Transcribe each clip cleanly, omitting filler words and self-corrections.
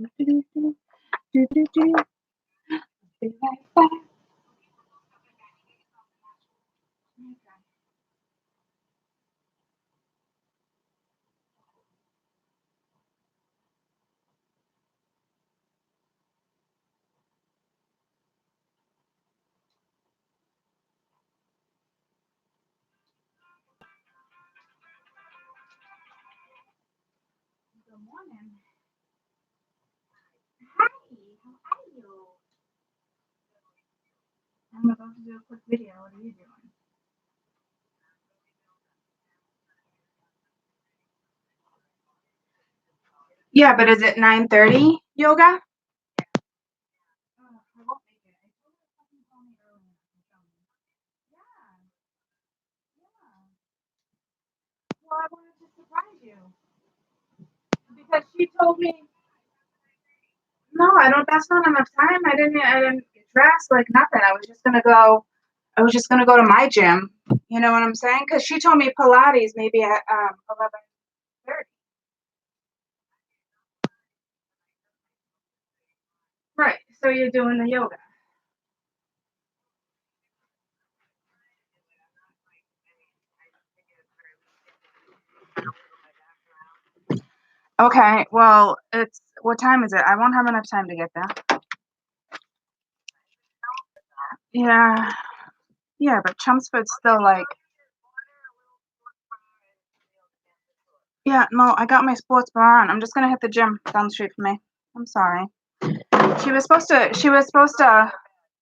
Be right back. Good morning. Hi, how are you? I'm about to do a quick video. What are you doing? Yeah, but is it 9:30 yoga? Oh, I won't make it. I told her to fucking call me early. Yeah, yeah. Well, I wanted to surprise you because she told me, no, I don't. That's not enough time. I didn't get dressed, like nothing. I was just gonna go. I was just gonna go to my gym. You know what I'm saying? Because she told me Pilates maybe at 11:30. Right. So you're doing the yoga. Okay. Well, it's what time is it? I won't have enough time to get there. Yeah. Yeah, but Chelmsford's still like. Yeah. No, I got my sports bra on. I'm just gonna hit the gym down the street from me. I'm sorry. She was supposed to. She was supposed to.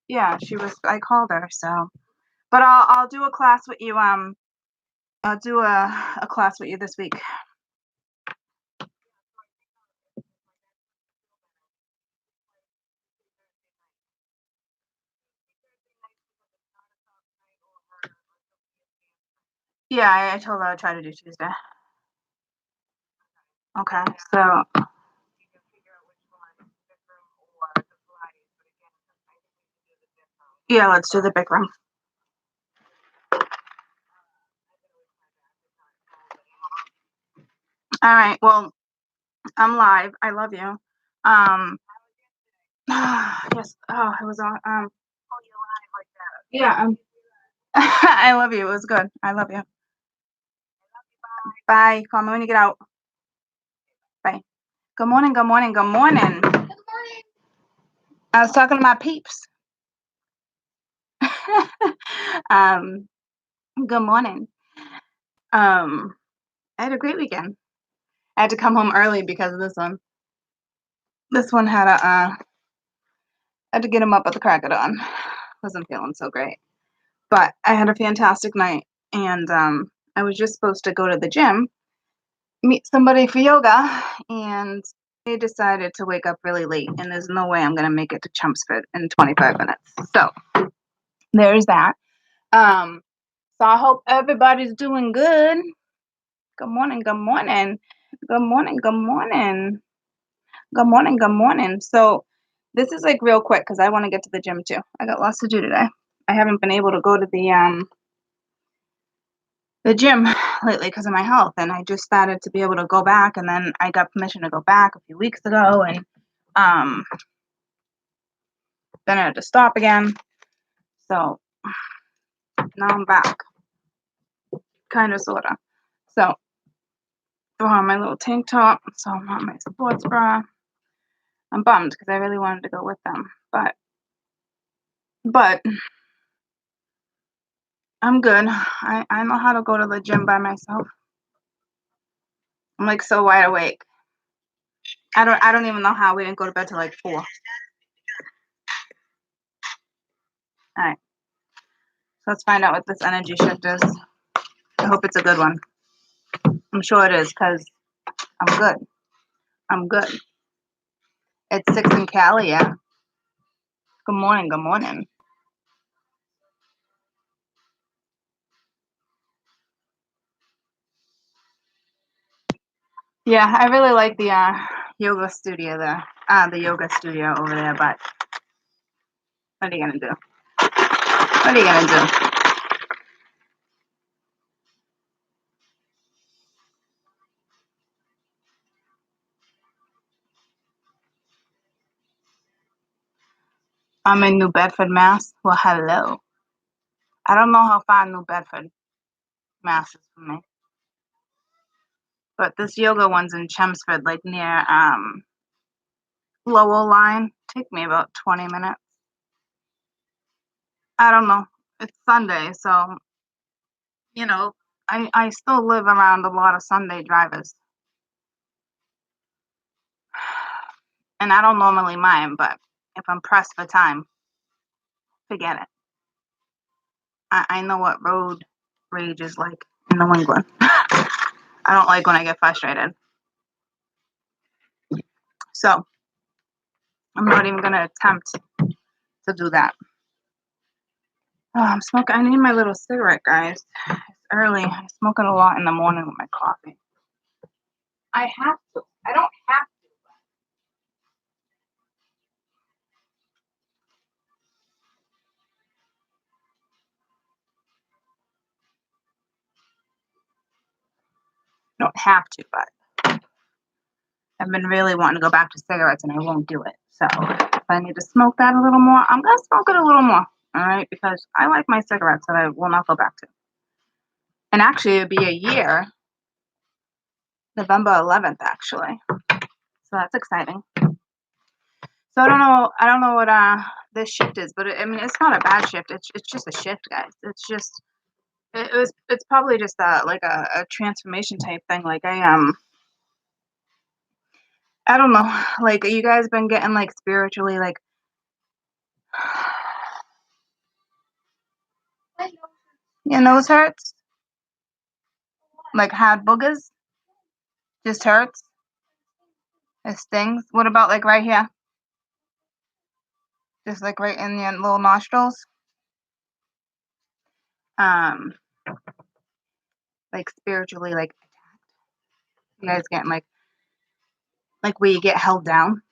Yeah, she was. I called her. So, but I'll do a class with you. I'll do a class with you this week. Yeah, I told her I'd try to do Tuesday. Okay, so yeah, let's do the big room. All right. Well, I'm live. I love you. Yes. Oh, it was on. Yeah. I love you. It was good. I love you. Bye. Call me when you get out. Bye. Good morning. Good morning. Good morning. I was talking to my peeps. um. Good morning. I had a great weekend. I had to come home early because of this one. This one had a. I had to get him up at the crack of dawn. Wasn't feeling so great, but I had a fantastic night, and I was just supposed to go to the gym, meet somebody for yoga, and they decided to wake up really late, and there's no way I'm gonna make it to Chelmsford in 25 minutes. So there's that. So I hope everybody's doing good. Good morning. Good morning. Good morning. Good morning. Good morning. Good morning. So this is like real quick because I want to get to the gym too. I got lots to do today. I haven't been able to go to the gym lately because of my health, and I just started to be able to go back, and then I got permission to go back a few weeks ago, and um then I had to stop again. So now I'm back, kind of, sorta. So throw on my little tank top, so I'm on my sports bra. I'm bummed because I really wanted to go with them, but I'm good. I know how to go to the gym by myself. I'm like so wide awake. I don't even know how we didn't go to bed till like 4. All right, so let's find out what this energy shift is. I hope it's a good one. I'm sure it is because I'm good. I'm good. It's 6 in Cali, yeah. Good morning. Good morning. Yeah, I really like the yoga studio there. The yoga studio over there, but what are you gonna do? What are you gonna do? I'm in New Bedford, Mass. Well, hello. I don't know how far New Bedford, Mass is from me. But this yoga one's in Chelmsford, like near Lowell line. Take me about 20 minutes. I don't know. It's Sunday, so you know, I still live around a lot of Sunday drivers. And I don't normally mind, but if I'm pressed for time, forget it. I know what road rage is like in New England. I don't like when I get frustrated. So I'm not even gonna attempt to do that. Oh, I'm smoking. I need my little cigarette, guys. It's early. I smoke it a lot in the morning with my coffee. I have to. I don't have to. Don't have to, but I've been really wanting to go back to cigarettes and I won't do it. So if I need to smoke that a little more, I'm gonna smoke it a little more. All right, because I like my cigarettes that I will not go back to. And actually, it'd be a year, November 11th, actually. So that's exciting. So I don't know what this shift is, but I mean, it's not a bad shift. It's just a shift, guys. It's probably just like a transformation type thing. Like I don't know. Like you guys been getting like spiritually like your nose hurts? Like had boogers? Just hurts? It stings? What about like right here? Just like right in your little nostrils? Um, like spiritually like you guys getting like where you get held down.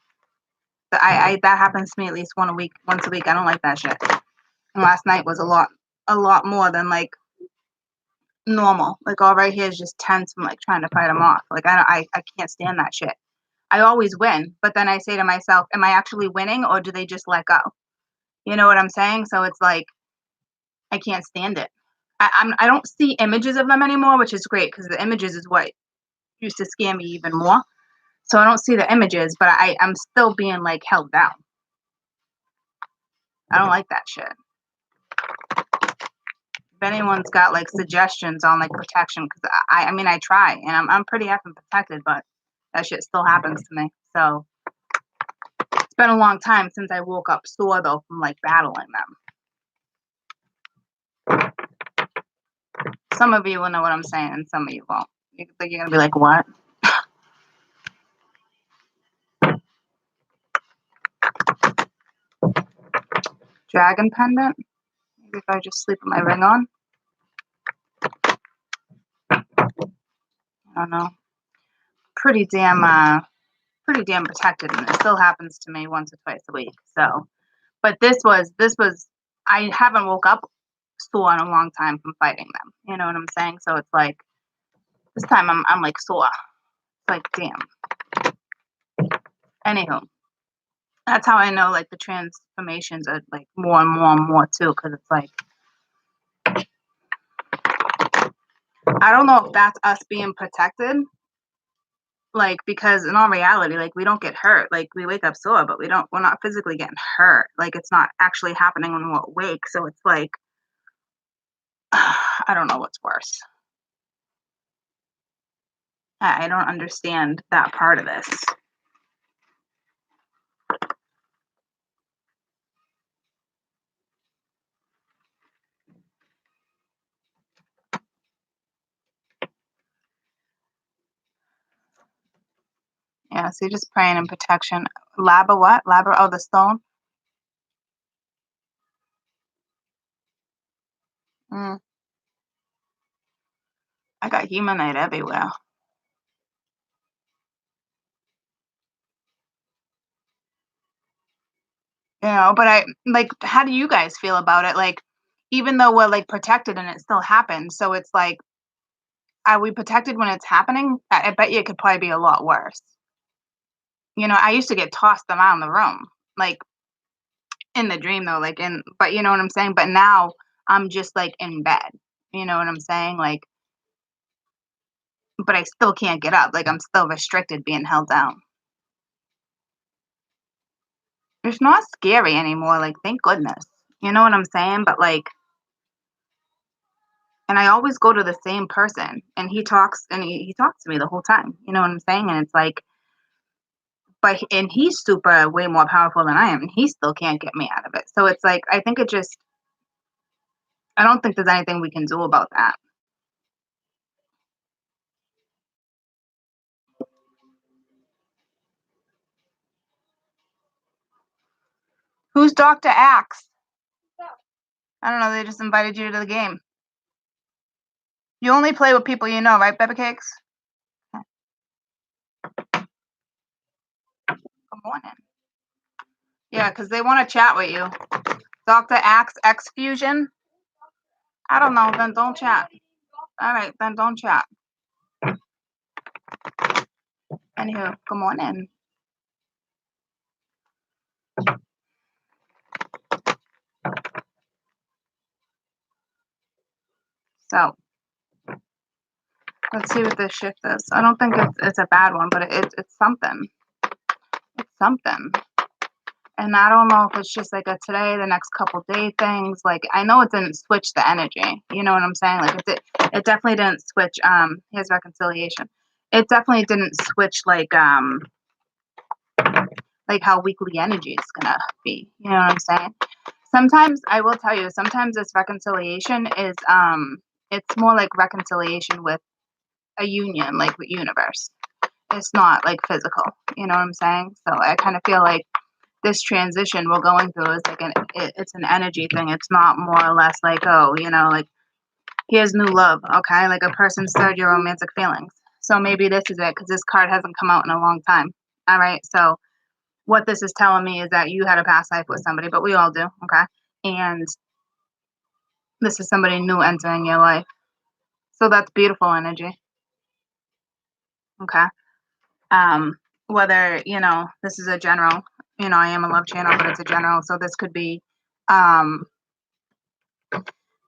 I that happens to me at least once a week. I don't like that shit. And last night was a lot more than like normal. Like all right here is just tense from like trying to fight them off. Like I can't stand that shit. I always win, but then I say to myself, am I actually winning or do they just let go? You know what I'm saying? So it's like I can't stand it. I don't see images of them anymore, which is great because the images is what used to scare me even more. So I don't see the images, but I'm still being like held down. I don't like that shit. If anyone's got like suggestions on like protection, because I mean I try and I'm pretty effing protected, but that shit still happens to me. So it's been a long time since I woke up sore though from like battling them. Some of you will know what I'm saying, and some of you won't. You're gonna be like, what? Dragon pendant? Maybe if I just sleep with my ring on. I don't know. Pretty damn protected, and it still happens to me once or twice a week. So, but this was I haven't woke up sore in a long time from fighting them. You know what I'm saying? So it's like this time I'm like sore. It's like damn. Anywho, that's how I know like the transformations are like more and more and more too, because it's like I don't know if that's us being protected. Like because in all reality, like we don't get hurt. Like we wake up sore, but we're not physically getting hurt. Like it's not actually happening when we're awake. So it's like I don't know what's worse. I don't understand that part of this. Yeah, so you're just praying in protection. Laba what? Laba, oh, the stone? Mm, I got humanite everywhere. You know, but I like, how do you guys feel about it? Like, even though we're like protected and it still happens, so it's like, are we protected when it's happening? I bet you it could probably be a lot worse. You know, I used to get tossed around the room, like in the dream though, like but you know what I'm saying? But now I'm just like in bed. You know what I'm saying? Like, but I still can't get up. Like I'm still restricted being held down. It's not scary anymore, like thank goodness. You know what I'm saying? But like, and I always go to the same person and he talks to me the whole time. You know what I'm saying? And it's like, and he's super way more powerful than I am and he still can't get me out of it. So it's like I think it just I don't think there's anything we can do about that. Who's Dr. Axe? I don't know, they just invited you to the game. You only play with people you know, right, Pepper Cakes? Good morning. Yeah, because they want to chat with you. Dr. Axe X Fusion? I don't know, then don't chat. All right, then don't chat. Anywho, good morning. So, let's see what this shift is. I don't think it's a bad one, but it's something. It's something. And I don't know if it's just like a today, the next couple day things. Like I know it didn't switch the energy. You know what I'm saying? Like it definitely didn't switch. Here's reconciliation. It definitely didn't switch like how weekly energy is gonna be. You know what I'm saying? Sometimes I will tell you. Sometimes this reconciliation is it's more like reconciliation with a union, like with universe. It's not like physical. You know what I'm saying? So I kind of feel like this transition we're going through is like it's an energy thing. It's not more or less like, oh, you know, like here's new love, okay? Like a person stirred your romantic feelings. So maybe this is it because this card hasn't come out in a long time. All right. So what this is telling me is that you had a past life with somebody, but we all do, okay? And this is somebody new entering your life. So that's beautiful energy. Okay. Um, whether, you know, this is a general, you know, I am a love channel, but it's a general. So um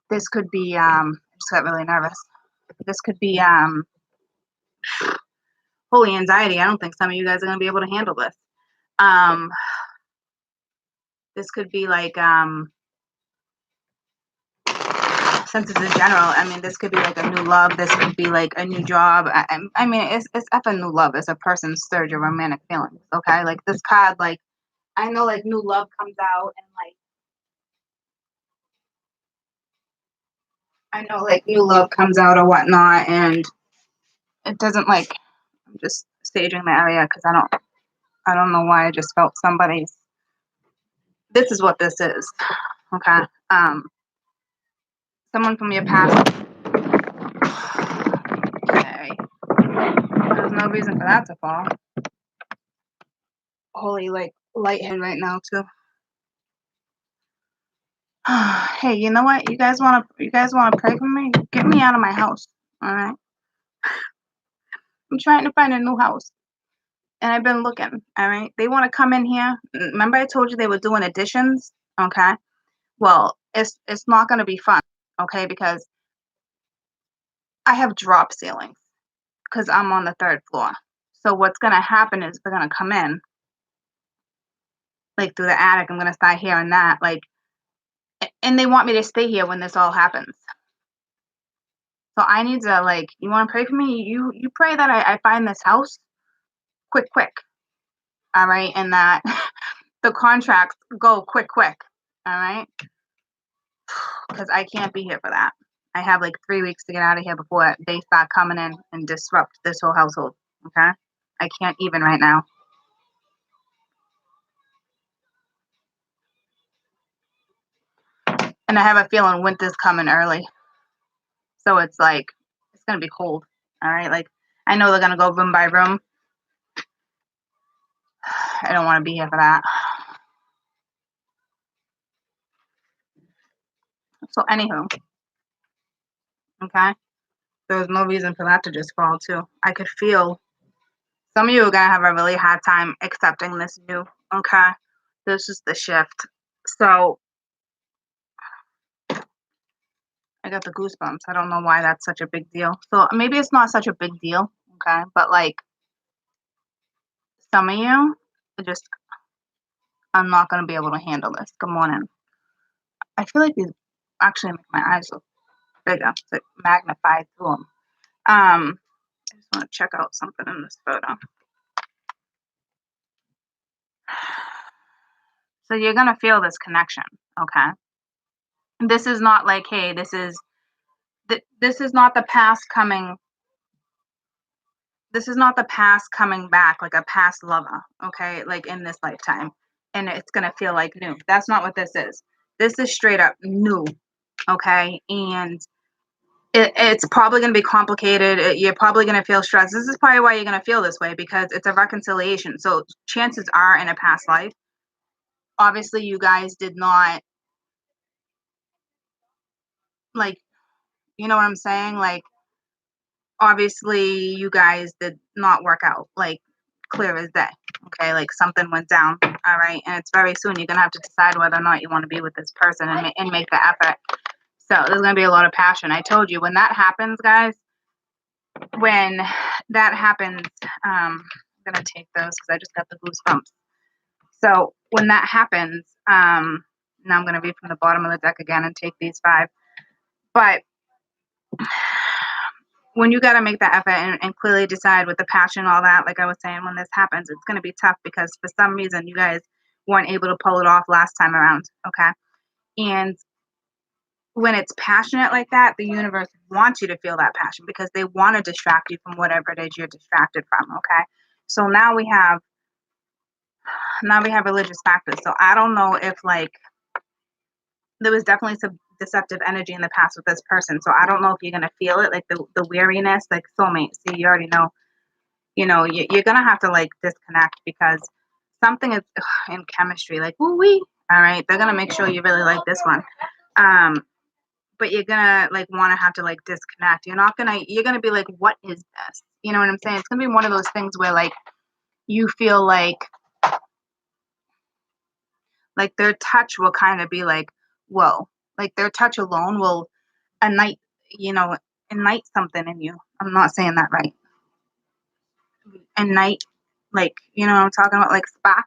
this could be I just got really nervous. This could be holy anxiety. I don't think some of you guys are gonna be able to handle this. Um this could be like since it's a general, I mean this could be like a new love, this could be like a new job. I mean it's a new love. It's a person stirred your romantic feelings. Okay. Like this card, like I know like new love comes out and like I know like new love comes out or whatnot and it doesn't like I'm just staging the area because I don't know why I just felt somebody's this is what this is. Okay. Someone from your past. Okay. There's no reason for that to fall. Holy like light head right now too. Hey, you know what? You guys wanna pray for me? Get me out of my house. Alright. I'm trying to find a new house. And I've been looking. Alright. They wanna come in here. Remember I told you they were doing additions? Okay. Well, it's not gonna be fun, okay, because I have drop ceilings because I'm on the third floor. So what's gonna happen is they're gonna come in, like through the attic. I'm gonna start hearing that, like, and they want me to stay here when this all happens. So I need to like, you want to pray for me? You pray that I find this house quick, quick. All right, and that the contracts go quick, quick. All right, because I can't be here for that. I have like 3 weeks to get out of here before they start coming in and disrupt this whole household. Okay, I can't even right now. And I have a feeling winter's coming early. So it's like, it's going to be cold. All right. Like, I know they're going to go room by room. I don't want to be here for that. So, anywho, okay. There's no reason for that to just fall, too. I could feel some of you are going to have a really hard time accepting this new. Okay. This is the shift. So I got the goosebumps. I don't know why that's such a big deal. So maybe it's not such a big deal, okay? But like some of you, just I'm not gonna be able to handle this. Good morning. I feel like these actually make my eyes look bigger. It's like magnified through them. I just want to check out something in this photo. So you're gonna feel this connection, okay? This is not like, hey, this is not the past coming. This is not the past coming back like a past lover, okay? Like in this lifetime, and it's gonna feel like new. That's not what this is. This is straight up new, okay? And it's probably going to be complicated. You're probably going to feel stressed. This is probably why you're going to feel this way because it's a reconciliation. So chances are in a past life, obviously you guys did not like, you know what I'm saying? Like, obviously you guys did not work out like clear as day. Okay. Like something went down. All right. And it's very soon. You're going to have to decide whether or not you want to be with this person and make the effort. So there's going to be a lot of passion. I told you when that happens, guys, when that happens, I'm gonna take those because I just got the goosebumps. So when that happens, now I'm gonna read from the bottom of the deck again and take these 5. But when you gotta make that effort and clearly decide with the passion, all that, like I was saying, when this happens, it's gonna be tough because for some reason you guys weren't able to pull it off last time around. Okay. And when it's passionate like that, the universe wants you to feel that passion because they want to distract you from whatever it is you're distracted from. Okay. So now we have religious factors. So I don't know if like there was definitely some deceptive energy in the past with this person. So I don't know if you're gonna feel it, like the weariness, like soulmate. See, you already know, you're gonna have to like disconnect because something is in chemistry, like woo wee. All right, they're gonna make sure you really like this one. Um, but you're gonna like want to have to like disconnect. You're gonna be like, what is this? You know what I'm saying? It's gonna be one of those things where like you feel like their touch will kind of be like, whoa, like their touch alone will ignite, you know, ignite something in you. I'm not saying that right. Ignite, like, you know what I'm talking about? Like spark.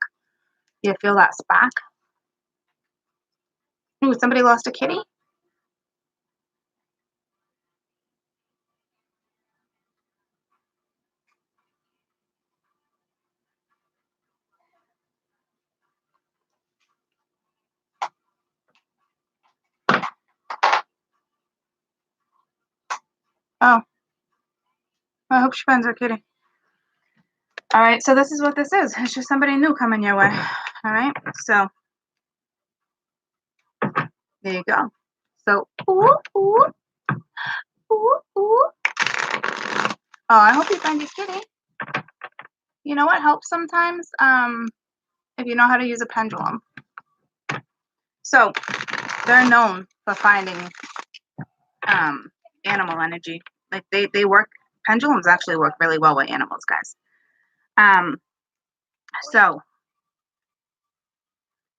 You feel that spark? Ooh, somebody lost a kitty? Oh, I hope she finds her kitty. All right, so this is what this is. It's just somebody new coming your way. All right, so there you go. So, ooh, ooh, ooh, ooh. Oh, I hope you find your kitty. You know what helps sometimes? If you know how to use a pendulum. So they're known for finding animal energy. Like they work. Pendulums actually work really well with animals, guys. Um, so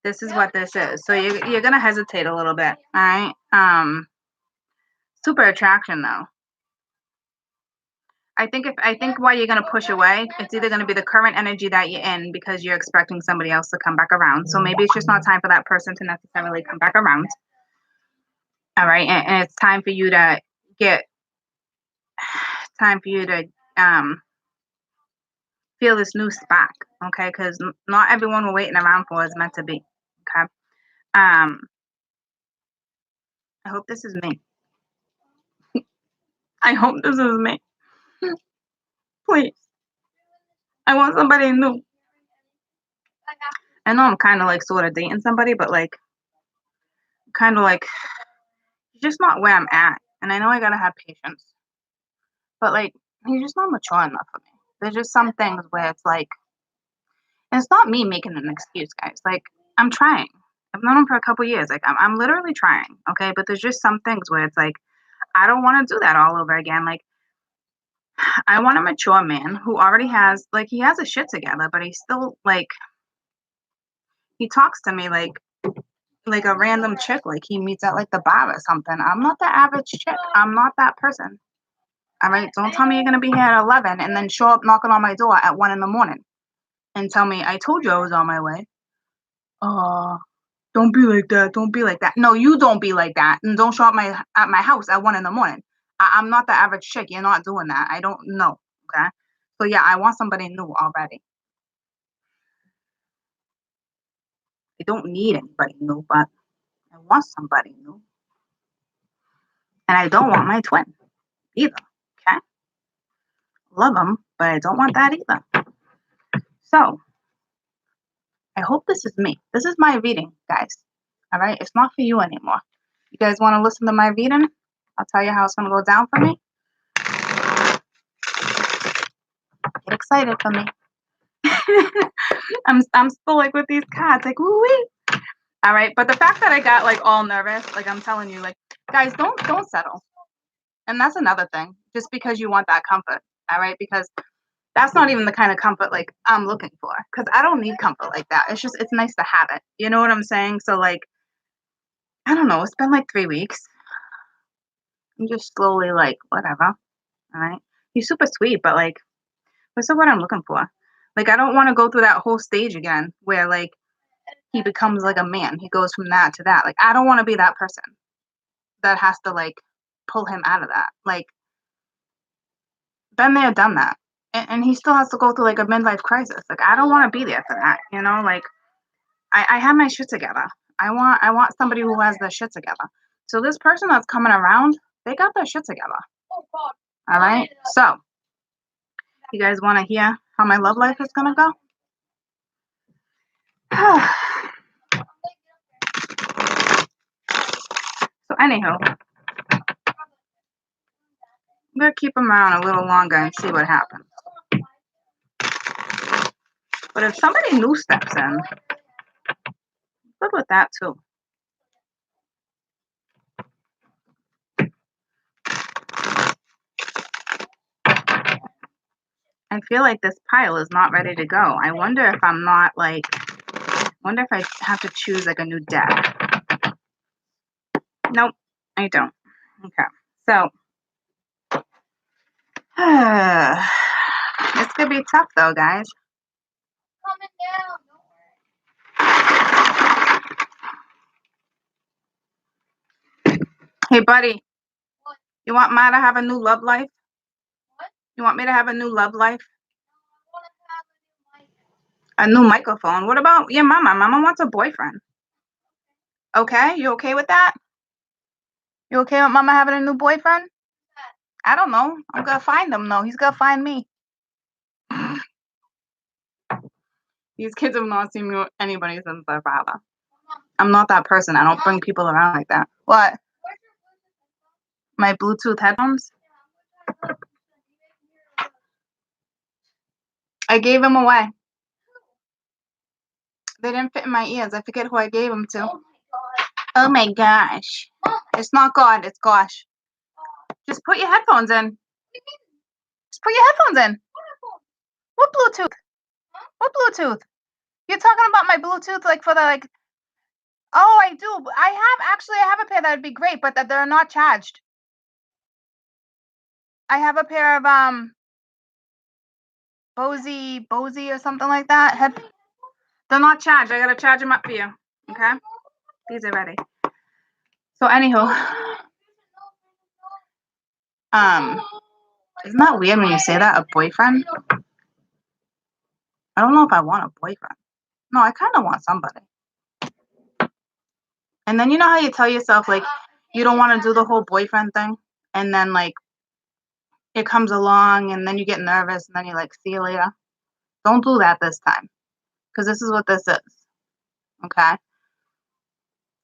this is what this is. So you're gonna hesitate a little bit, all right? Super attraction though. I think why you're gonna push away, it's either gonna be the current energy that you're in because you're expecting somebody else to come back around. So maybe it's just not time for that person to necessarily come back around. All right, and it's time for you to get time for you to feel this new spark, okay? Because not everyone we're waiting around for is meant to be, okay? Um, I hope this is me. I hope this is me. Please. I want somebody new. I know I'm kind of like sort of dating somebody, but like, kind of like, he's just not where I'm at. And I know I gotta have patience, but like, he's just not mature enough for me. There's just some things where it's like, and it's not me making an excuse, guys. Like, I'm trying. I've known him for a couple years. Like, I'm literally trying, okay? But there's just some things where it's like, I don't want to do that all over again. Like, I want a mature man who already has, like, he has his shit together, but he's still, like, he talks to me like like a random chick like he meets at like the bar or something. I'm not the average chick. I'm not that person. All right. Don't tell me you're gonna be here at 11 and then show up knocking on my door at 1 in the morning and tell me I told you I was on my way. Oh, don't be like that. Don't be like that. No, you don't be like that, and don't show up at my house at 1 in the morning. I'm not the average chick. You're not doing that. I don't know. Okay. So yeah, I want somebody new already. I don't need anybody new, but I want somebody new. And I don't want my twin either. Okay. Love them, but I don't want that either. So I hope this is me. This is my reading, guys. All right. It's not for you anymore. You guys want to listen to my reading? I'll tell you how it's going to go down for me. Get excited for me. I'm still like with these cards, like woo wee. All right, but the fact that I got like all nervous, like I'm telling you, like guys, don't settle. And that's another thing. Just because you want that comfort, all right, because that's not even the kind of comfort like I'm looking for. Because I don't need comfort like that. It's nice to have it. You know what I'm saying? So like, I don't know. It's been like 3 weeks. I'm just slowly like whatever. All right. He's super sweet, but like, what's the word I'm looking for? Like, I don't want to go through that whole stage again where like he becomes like a man. He goes from that to that. Like, I don't want to be that person that has to like pull him out of that. Like, been there, done that. And he still has to go through like a midlife crisis. Like, I don't want to be there for that. You know, like I have my shit together. I want somebody who has their shit together. So this person that's coming around, they got their shit together. All right. So you guys want to hear how my love life is gonna go? So anyhow, I'm gonna keep him around a little longer and see what happens. But if somebody new steps in, good with that too. I feel like this pile is not ready to go. I wonder if I'm not like, wonder if I have to choose like a new deck. Nope, I don't. Okay, so it's gonna be tough though, guys. Hey, buddy, you want Ma to have a new love life? You want me to have a new love life? A new microphone. What about your mama? Mama wants a boyfriend. Okay, you okay with that? You okay with mama having a new boyfriend? I don't know. I'm gonna find him though. He's gonna find me. These kids have not seen me with anybody since their father. I'm not that person. I don't bring people around like that. What? My Bluetooth headphones? I gave them away. They didn't fit in my ears. I forget who I gave them to. Oh my gosh. It's not God, it's gosh. Just put your headphones in. Just put your headphones in. What Bluetooth? What Bluetooth? You're talking about my Bluetooth like for the like. Oh, I do. I have a pair that would be great, but that they're not charged. I have a pair of Bose or something like that. They're not charged. I gotta charge them up for you. Okay? These are ready. So anywho, isn't that weird when you say that? A boyfriend? I don't know if I want a boyfriend. No, I kind of want somebody. And then you know how you tell yourself like you don't want to do the whole boyfriend thing, and then like it comes along, and then you get nervous, and then you're like, see you later. Don't do that this time, because this is what this is. Okay.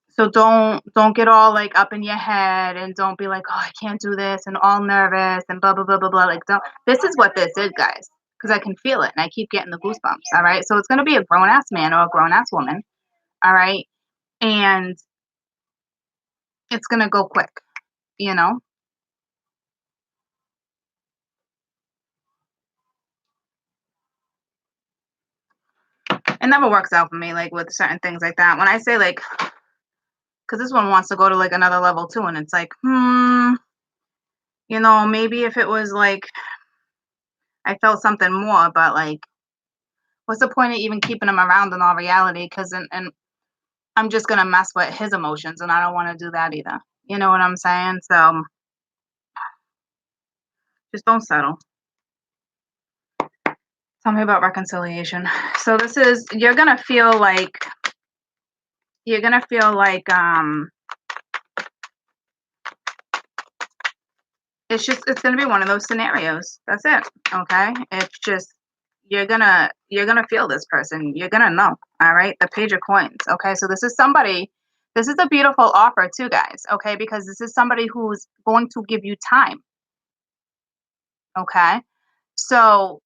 So don't get all like up in your head and don't be like, oh, I can't do this and all nervous and blah blah blah blah blah. Like don't. This is what this is, guys, because I can feel it and I keep getting the goosebumps. All right. So it's gonna be a grown ass man or a grown ass woman. All right. And it's gonna go quick. You know. It never works out for me like with certain things like that. When I say like because this one wants to go to like another level too, and it's like, maybe if it was like I felt something more, but like, what's the point of even keeping him around in all reality? Because and I'm just gonna mess with his emotions, and I don't want to do that either. You know what I'm saying? So just don't settle. Tell me about reconciliation. So this is you're gonna feel like it's gonna be one of those scenarios. That's it. Okay. It's just you're gonna feel this person. You're gonna know. All right. The page of coins. Okay. So this is a beautiful offer too, guys. Okay, because this is somebody who's going to give you time. Okay. So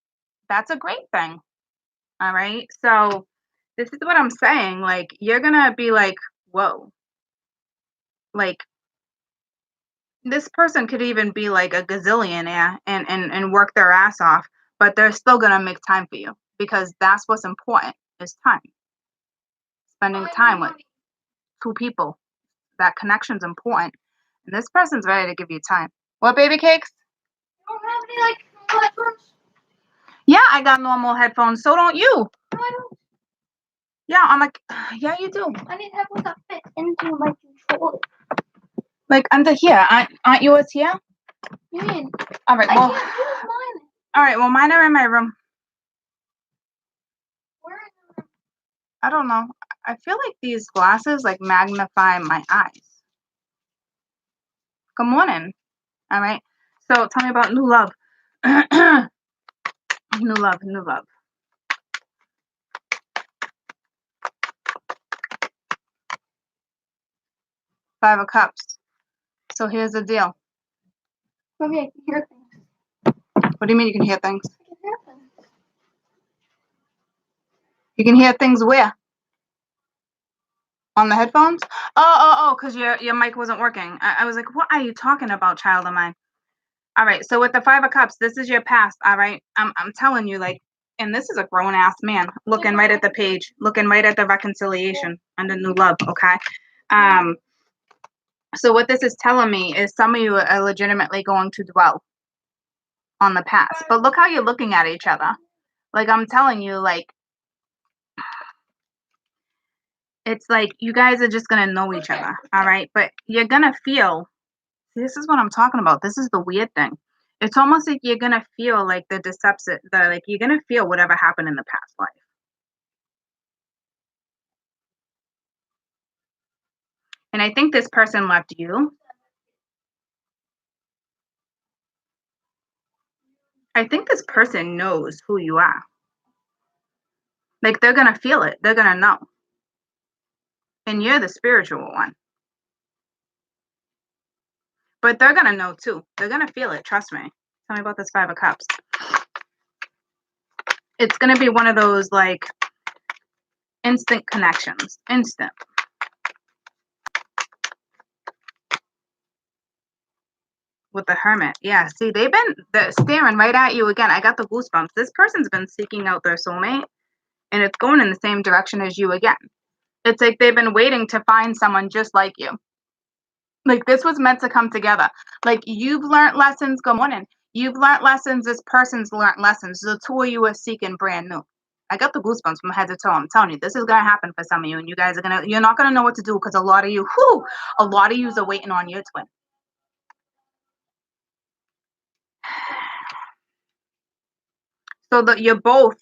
that's a great thing. All right. So this is what I'm saying. Like, you're gonna be like, whoa, like this person could even be like a gazillionaire and work their ass off, but they're still gonna make time for you because that's what's important is time. Spending time with two people. That connection's important. And this person's ready to give you time. What, baby cakes? You don't have any like headphones? Yeah, I got normal headphones. So don't you? No, I don't. Yeah, I'm like, yeah, you do. I need headphones that fit into my controller. Like under here. Aren't yours here? You mean? All right, I well. can't use mine. All right, well, mine are in my room. Where is the room? I don't know. I feel like these glasses like magnify my eyes. Good morning. All right. So tell me about new love. New love, new love. Five of Cups. So here's the deal. Maybe I can hear things. What do you mean you can hear things? I can hear things. You can hear things where? On the headphones? Oh, because your mic wasn't working. I was like, what are you talking about, child of mine? All right, so with the Five of Cups, this is your past, all right? I'm telling you, like, and this is a grown-ass man looking right at the page, looking right at the reconciliation and the new love, okay? So what this is telling me is some of you are legitimately going to dwell on the past. But look how you're looking at each other. Like, I'm telling you, like, it's like you guys are just going to know each other, all right? But you're going to feel, this is what I'm talking about. This is the weird thing. It's almost like you're going to feel like the deception, like you're going to feel whatever happened in the past life. And I think this person left you. I think this person knows who you are. Like, they're going to feel it. They're going to know. And you're the spiritual one. But they're going to know too. They're going to feel it. Trust me. Tell me about this Five of Cups. It's going to be one of those like instant connections. Instant. With the Hermit. Yeah, see, they've been staring right at you again. I got the goosebumps. This person's been seeking out their soulmate, and it's going in the same direction as you again. It's like they've been waiting to find someone just like you. Like, this was meant to come together. Like, you've learned lessons. Good morning. You've learned lessons. This person's learned lessons. The two of you are seeking brand new. I got the goosebumps from head to toe. I'm telling you, this is gonna happen for some of you, and you guys are you're not gonna know what to do because a lot of you are waiting on your twin. So that you've both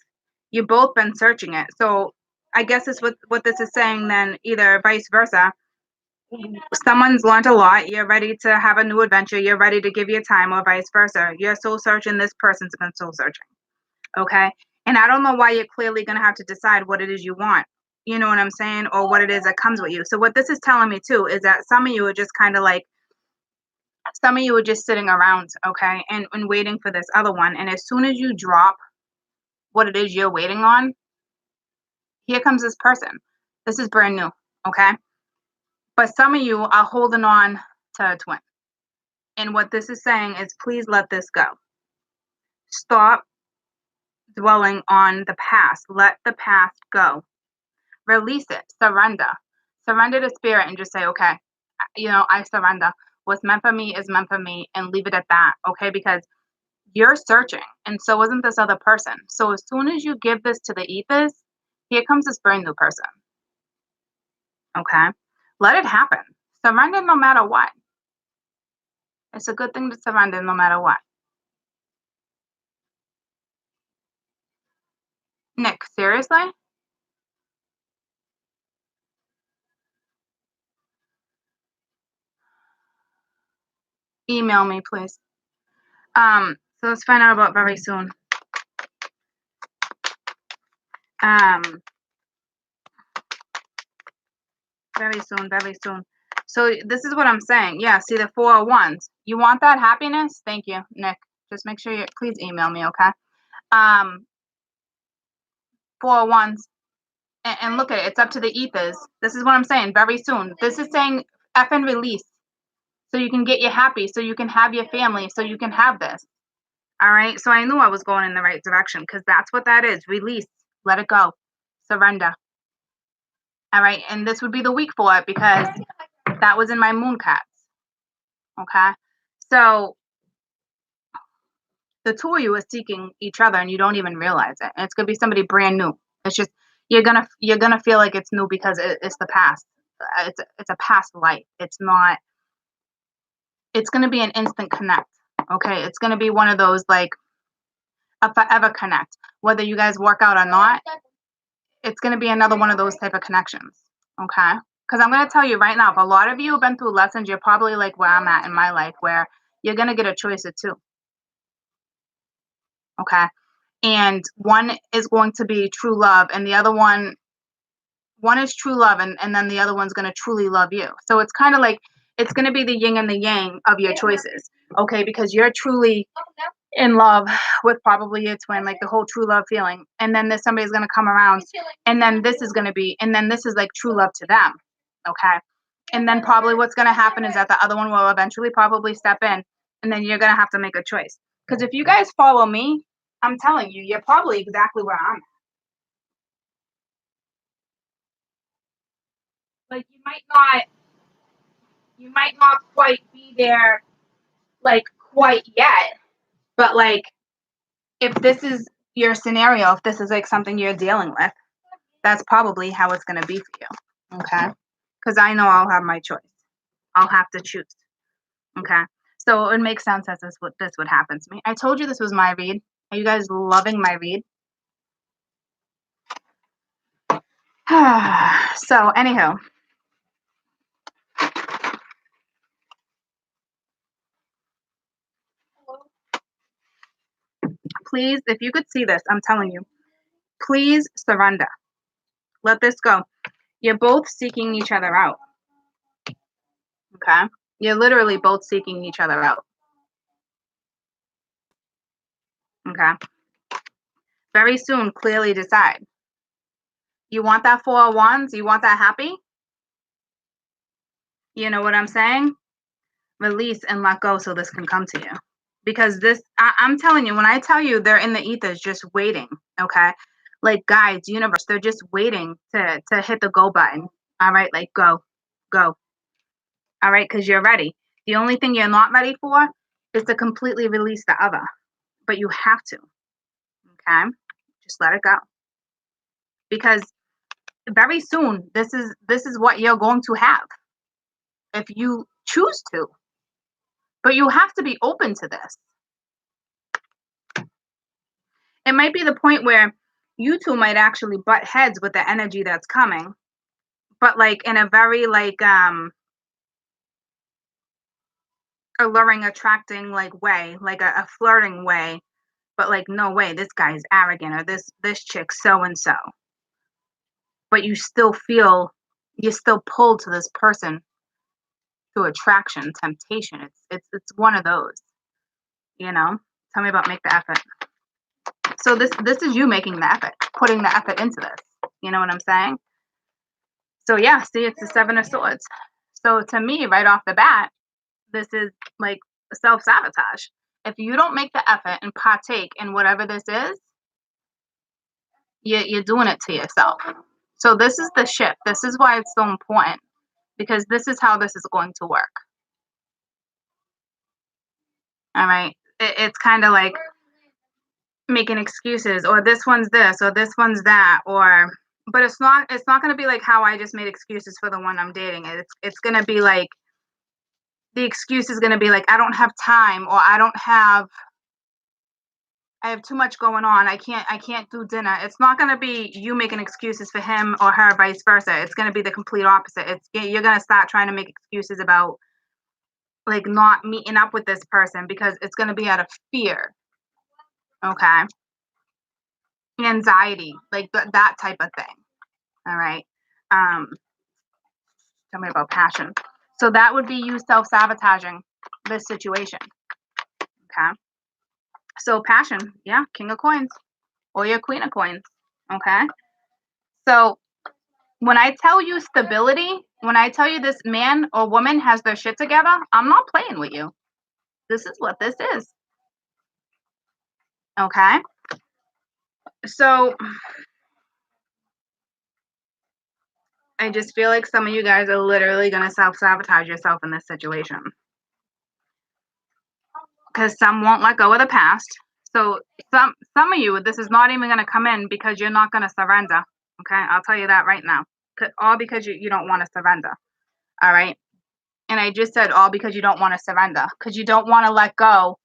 been searching it. So I guess it's what this is saying then, either vice versa. Someone's learned a lot, you're ready to have a new adventure, you're ready to give your time, or vice versa. You're soul searching, this person's been soul searching. Okay. And I don't know why you're clearly gonna have to decide what it is you want. You know what I'm saying? Or what it is that comes with you. So what this is telling me too is that some of you are just kind of like, some of you are just sitting around, okay, and waiting for this other one. And as soon as you drop what it is you're waiting on, here comes this person. This is brand new, okay? But some of you are holding on to a twin. And what this is saying is, please let this go. Stop dwelling on the past. Let the past go. Release it. Surrender. Surrender to spirit and just say, okay, I surrender. What's meant for me is meant for me, and leave it at that, okay? Because you're searching, and so isn't this other person. So as soon as you give this to the ethers, here comes this brand new person, okay? Let it happen. Surrender no matter what. It's a good thing to surrender no matter what. Nick, seriously? Email me, please. So let's find out about very soon. Very soon, very soon. So this is what I'm saying. Yeah, see the 401s. You want that happiness? Thank you, Nick. Just make sure please email me, okay? 401s. And look at it. It's up to the ethers. This is what I'm saying. Very soon. This is saying F and release. So you can get you happy. So you can have your family. So you can have this. All right. So I knew I was going in the right direction because that's what that is. Release. Let it go. Surrender. All right. And this would be the week for it because that was in my moon cats. Okay. So the two of you are seeking each other and you don't even realize it. And it's gonna be somebody brand new. It's just you're gonna feel like it's new because it's the past. It's a past life. It's not. It's gonna be an instant connect. Okay. It's gonna be one of those like a forever connect. Whether you guys work out or not, it's gonna be another one of those type of connections. Okay. Because I'm gonna tell you right now, if a lot of you have been through lessons, you're probably like where I'm at in my life, where you're gonna get a choice of two. Okay. And one is going to be true love and the other one is true love and then the other one's going to truly love you. So it's kind of like it's going to be the yin and the yang of your choices. Okay, because you're truly in love with probably your twin, like the whole true love feeling, and then there's somebody's going to come around and then this is going to be and then this is like true love to them. Okay. And then probably what's going to happen is that the other one will eventually probably step in and then you're going to have to make a choice. Because if you guys follow me, I'm telling you, you're probably exactly where I'm at. Like you might not quite be there like quite yet, but like if this is your scenario, if this is like something you're dealing with, that's probably how it's going to be for you. Okay? Because I know I'll have my choice. I'll have to choose. Okay? So it makes sense that this would happen to me. I told you this was my read. Are you guys loving my read? So anyhow, please, if you could see this, I'm telling you, please surrender. Let this go. You're both seeking each other out. Okay? You're literally both seeking each other out. Okay? Very soon, clearly decide. You want that 401s? You want that happy? You know what I'm saying? Release and let go so this can come to you. Because I'm telling you, when I tell you they're in the ethers just waiting, okay? Like guides, universe, they're just waiting to hit the go button. All right, like go. All right, because you're ready. The only thing you're not ready for is to completely release the other. But you have to. Okay? Just let it go. Because very soon this is what you're going to have if you choose to. But you have to be open to this. It might be the point where you two might actually butt heads with the energy that's coming, but like in a very like alluring, attracting like way, like a flirting way, but like no way, this guy's arrogant or this chick so and so. But you still feel you're still pulled to this person to attraction, temptation. It's one of those, you know. Tell me about make the effort. So this is you making the effort, putting the effort into this. You know what I'm saying? So yeah, see, it's the Seven of Swords. So to me, right off the bat, this is like self-sabotage. If you don't make the effort and partake in whatever this is, you're doing it to yourself. So this is the shift. This is why it's so important, because this is how this is going to work. All right. It's kind of like making excuses, or this one's this, or this one's that, or but it's not going to be like how I just made excuses for the one I'm dating. It's going to be like the excuse is going to be like I don't have time, or I have too much going on. I can't do dinner. It's not going to be you making excuses for him or her, vice versa. It's going to be the complete opposite. You're going to start trying to make excuses about like not meeting up with this person because it's going to be out of fear. Okay. Anxiety, like that type of thing. All right. Um, tell me about passion. So that would be you self-sabotaging this situation. Okay. So passion, yeah, king of coins or your queen of coins. Okay. So when I tell you stability, when I tell you this man or woman has their shit together, I'm not playing with you. This is what this is. Okay. So I just feel like some of you guys are literally going to self-sabotage yourself in this situation. Because some won't let go of the past. So some of you, this is not even going to come in because you're not going to surrender. Okay, I'll tell you that right now. All because you don't want to surrender. All right. And I just said all because you don't want to surrender, because you don't want to let go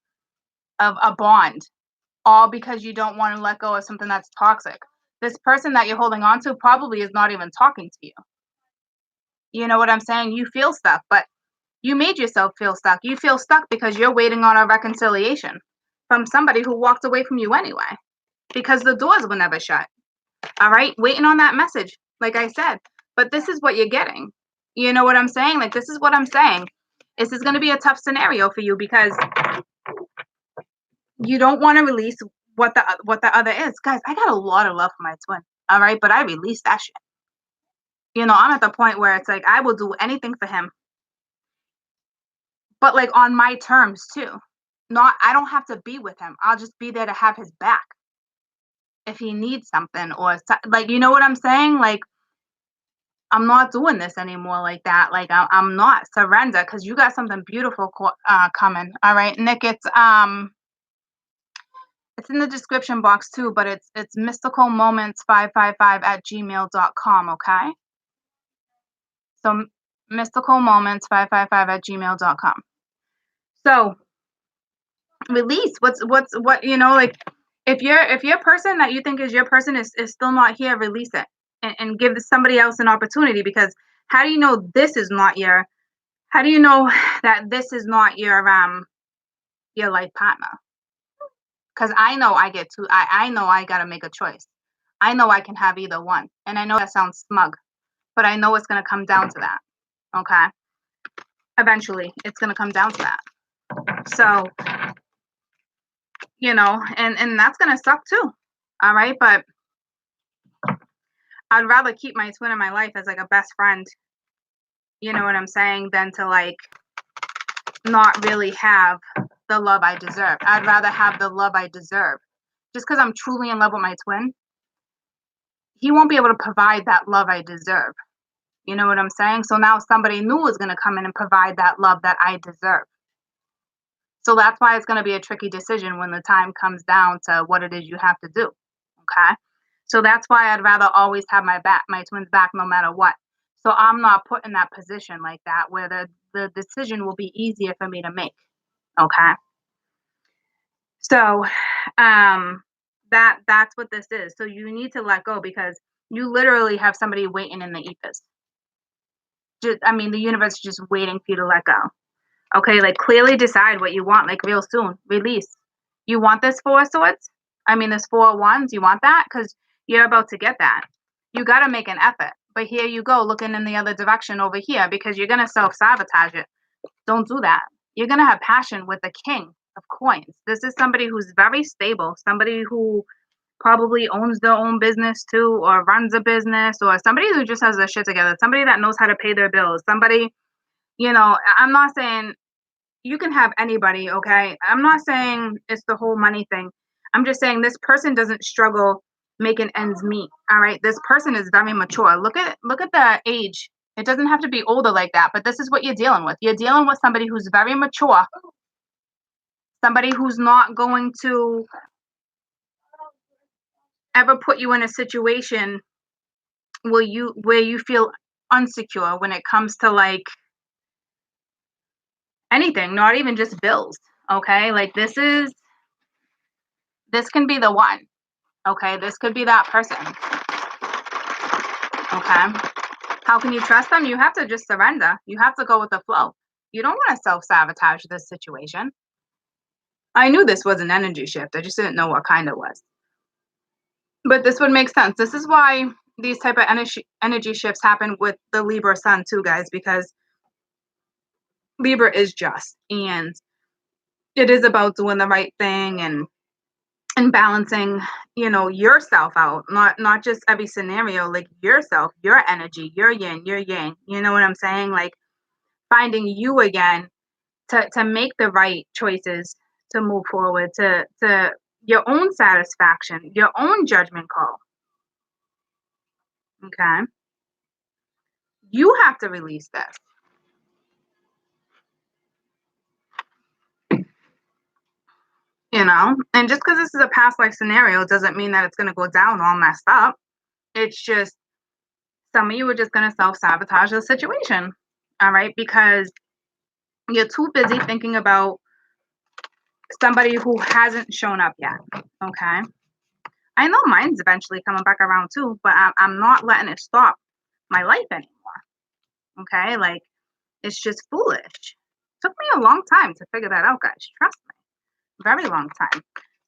of a bond, all because you don't want to let go of something that's toxic. This person that you're holding on to probably is not even talking to you. You know what I'm saying? You feel stuck, but you made yourself feel stuck. You feel stuck because you're waiting on a reconciliation from somebody who walked away from you anyway, because the doors were never shut. All right, waiting on that message, like I said. But this is what you're getting. You know what I'm saying? Like, this is what I'm saying. This is going to be a tough scenario for you because you don't want to release what the other is. Guys, I got a lot of love for my twin. All right, but I released that shit. You know, I'm at the point where it's like I will do anything for him, but like on my terms too. Not I don't have to be with him. I'll just be there to have his back if he needs something or like, you know what I'm saying? Like, I'm not doing this anymore like that. Like I'm not surrender, because you got something beautiful coming. All right, Nick. It's in the description box too, but it's mysticalmoments555@gmail.com. Okay, so mysticalmoments555@gmail.com. So release what like if your person that you think is your person is still not here, release it and give somebody else an opportunity, because how do you know this is not your how do you know that this is not your life partner? Because I know I know I gotta make a choice. I know I can have either one, and I know that sounds smug, but I know it's gonna come down to that. Okay, eventually it's gonna come down to that. So and that's gonna suck too. All right, but I'd rather keep my twin in my life as like a best friend, you know what I'm saying, than to like not really have the love I deserve. I'd rather have the love I deserve. Just because I'm truly in love with my twin, he won't be able to provide that love I deserve. You know what I'm saying? So now somebody new is going to come in and provide that love that I deserve. So that's why it's going to be a tricky decision when the time comes down to what it is you have to do. Okay. So that's why I'd rather always have my twin's back no matter what. So I'm not put in that position like that where the decision will be easier for me to make. Okay. So that's what this is. So you need to let go, because you literally have somebody waiting in the ethers. I mean, the universe is just waiting for you to let go. Okay, like clearly decide what you want, like real soon. Release. You want this Four of Swords? I mean, this Four of Wands. You want that? Because you're about to get that. You got to make an effort. But here you go, looking in the other direction over here, because you're going to self sabotage it. Don't do that. You're going to have passion with the King of Coins. This is somebody who's very stable, somebody who probably owns their own business too, or runs a business, or somebody who just has their shit together, somebody that knows how to pay their bills, somebody, I'm not saying you can have anybody, okay? I'm not saying it's the whole money thing. I'm just saying this person doesn't struggle making ends meet. All right. This person is very mature. Look at the age. It doesn't have to be older like that, but this is what you're dealing with. You're dealing with somebody who's very mature, somebody who's not going to ever put you in a situation where you feel unsecure when it comes to like anything, not even just bills. Okay? Like this can be the one. Okay? This could be that person. Okay? How can you trust them? You have to just surrender. You have to go with the flow. You don't want to self-sabotage this situation. I knew this was an energy shift. I just didn't know what kind it was. But this would make sense. This is why these type of energy shifts happen with the Libra sun too, guys, because Libra is just, and it is about doing the right thing and balancing, yourself out, not just every scenario, like yourself, your energy, your yin, your yang. You know what I'm saying? Like finding you again to make the right choices, to move forward, to your own satisfaction, your own judgment call. Okay? You have to release this. And just because this is a past life scenario doesn't mean that it's going to go down all messed up. It's just some of you are just going to self-sabotage the situation. All right? Because you're too busy thinking about somebody who hasn't shown up yet. Okay? I know mine's eventually coming back around too, but I'm not letting it stop my life anymore. Okay? Like, it's just foolish. Took me a long time to figure that out, guys. Trust me. Very long time.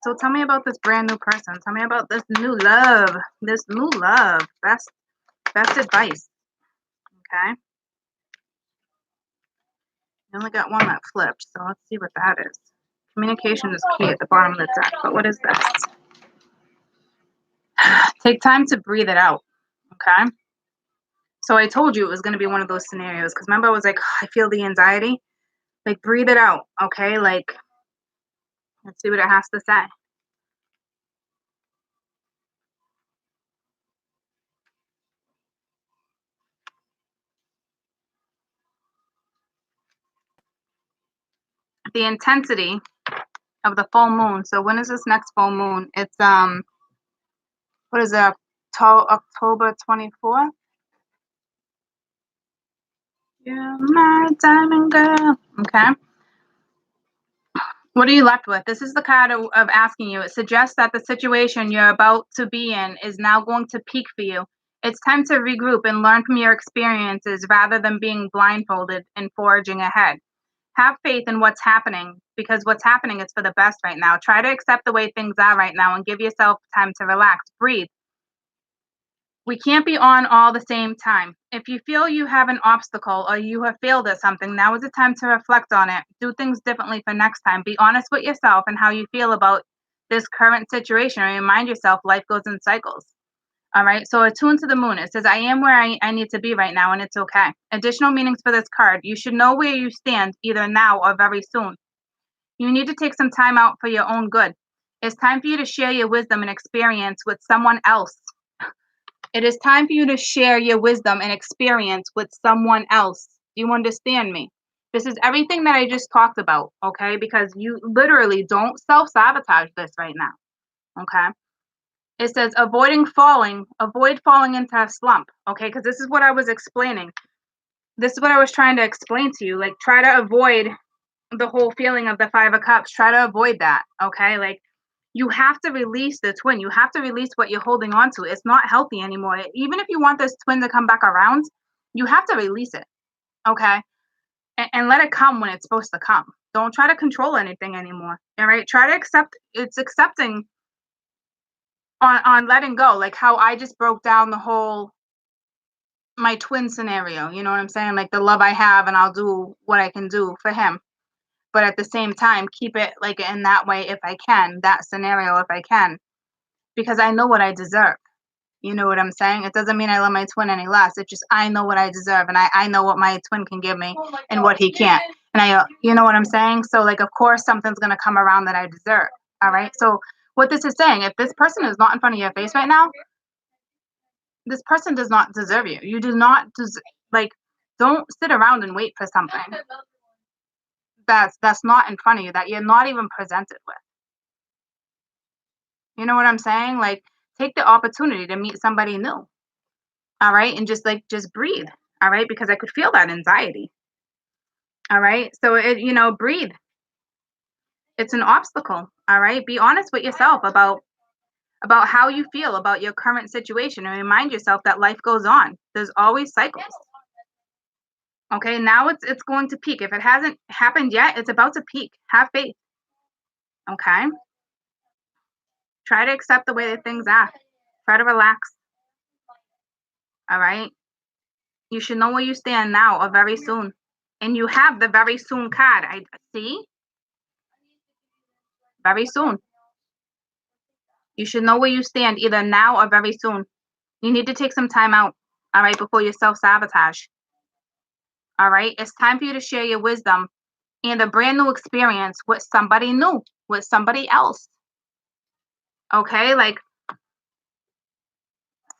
So tell me about this brand new person. Tell me about this new love. This new love. Best advice. Okay? You only got one that flipped, so let's see what that is. Communication is key at the bottom of the deck, but what is this? Take time to breathe it out. Okay? So I told you it was going to be one of those scenarios, because remember I was like, I feel the anxiety. Like, breathe it out. Okay? Like, let's see what it has to say. The intensity of the full moon. So when is this next full moon? It's what is it? October 24th. You're my diamond girl. Okay. What are you left with? This is the card of asking you. It suggests that the situation you're about to be in is now going to peak for you. It's time to regroup and learn from your experiences rather than being blindfolded and forging ahead. Have faith in what's happening, because what's happening is for the best right now. Try to accept the way things are right now and give yourself time to relax. Breathe. We can't be on all the same time. If you feel you have an obstacle or you have failed at something, now is the time to reflect on it. Do things differently for next time. Be honest with yourself and how you feel about this current situation, and remind yourself life goes in cycles. All right. So attune to the moon. It says, I am where I need to be right now, and it's okay. Additional meanings for this card. You should know where you stand either now or very soon. You need to take some time out for your own good. It's time for you to share your wisdom and experience with someone else. It is time for you to share your wisdom and experience with someone else. Do you understand me? This is everything that I just talked about, okay? Because you literally don't self-sabotage this right now, okay? It says avoid falling into a slump, okay? Because this is what I was explaining. This is what I was trying to explain to you. Like, try to avoid the whole feeling of the Five of Cups. Try to avoid that, okay? Like, you have to release the twin. You have to release what you're holding on to. It's not healthy anymore. Even if you want this twin to come back around, you have to release it, okay? And let it come when it's supposed to come. Don't try to control anything anymore, all right? Try to accept. It's accepting on letting go, like how I just broke down the whole my twin scenario. You know what I'm saying? Like the love I have, and I'll do what I can do for him. But at the same time, keep it like in that way if I can, that scenario if I can, because I know what I deserve. You know what I'm saying? It doesn't mean I love my twin any less. It's just I know what I deserve, and I know what my twin can give me and what he can't. And you know what I'm saying? So, like, of course, something's going to come around that I deserve. All right? So what this is saying, if this person is not in front of your face right now, this person does not deserve you. You do not like, don't sit around and wait for something that's not in front of you, that you're not even presented with. You know what I'm saying? Like, take the opportunity to meet somebody new. All right. And just breathe. All right. Because I could feel that anxiety. All right. So breathe. It's an obstacle. All right. Be honest with yourself about how you feel about your current situation and remind yourself that life goes on. There's always cycles. Okay. Now it's going to peak. If it hasn't happened yet, it's about to peak. Have faith. Okay. Try to accept the way that things are. Try to relax. All right. You should know where you stand now or very soon. And you have the very soon card. I see. Very soon. You should know where you stand either now or very soon. You need to take some time out, all right, before you self sabotage. All right. It's time for you to share your wisdom and a brand new experience with somebody new, with somebody else. Okay. Like,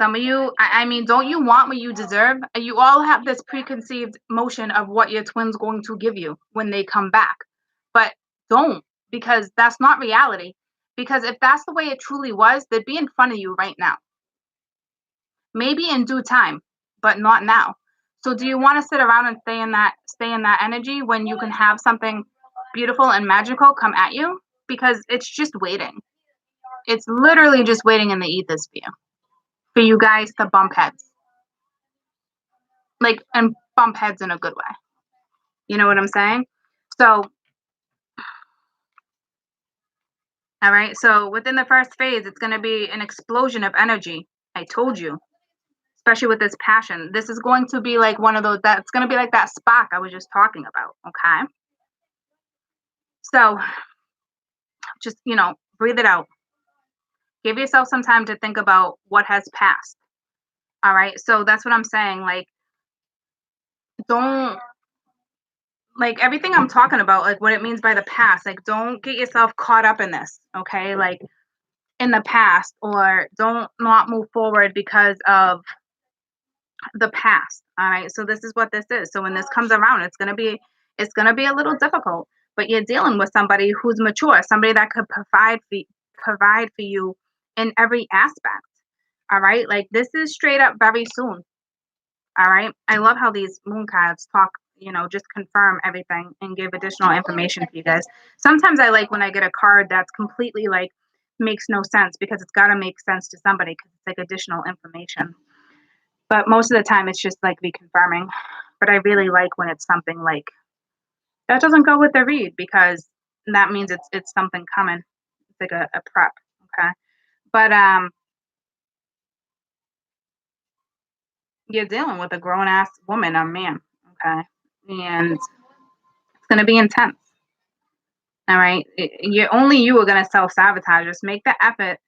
some of you, I mean, don't you want what you deserve? You all have this preconceived notion of what your twin's going to give you when they come back. But don't, because that's not reality. Because if that's the way it truly was, they'd be in front of you right now. Maybe in due time, but not now. So do you want to sit around and stay in that energy when you can have something beautiful and magical come at you? Because it's just waiting. It's literally just waiting in the ethers for you guys to bump heads. Like, and bump heads in a good way. You know what I'm saying? So, all right. So within the first phase, it's going to be an explosion of energy. I told you, especially with this passion. This is going to be like one of those, that's going to be like that spark I was just talking about. Okay. So just, breathe it out. Give yourself some time to think about what has passed. All right. So that's what I'm saying. Like, don't, like, everything I'm talking about, like what it means by the past, like, don't get yourself caught up in this. Okay. Like, in the past, or don't not move forward because of the past. All right. So this is what this is. So when this comes around, it's gonna be a little difficult, but you're dealing with somebody who's mature, somebody that could provide for you in every aspect. All right. Like, this is straight up very soon. All right. I love how these moon cards talk, just confirm everything and give additional information for you guys. Sometimes I like when I get a card that's completely like makes no sense, because it's got to make sense to somebody, because it's like additional information. But most of the time it's just like reconfirming. But I really like when it's something like that doesn't go with the read, because that means it's something coming. It's like a prep. Okay. But you're dealing with a grown ass woman or man. Okay. And it's gonna be intense. All right. You are gonna self sabotage. Just make the effort.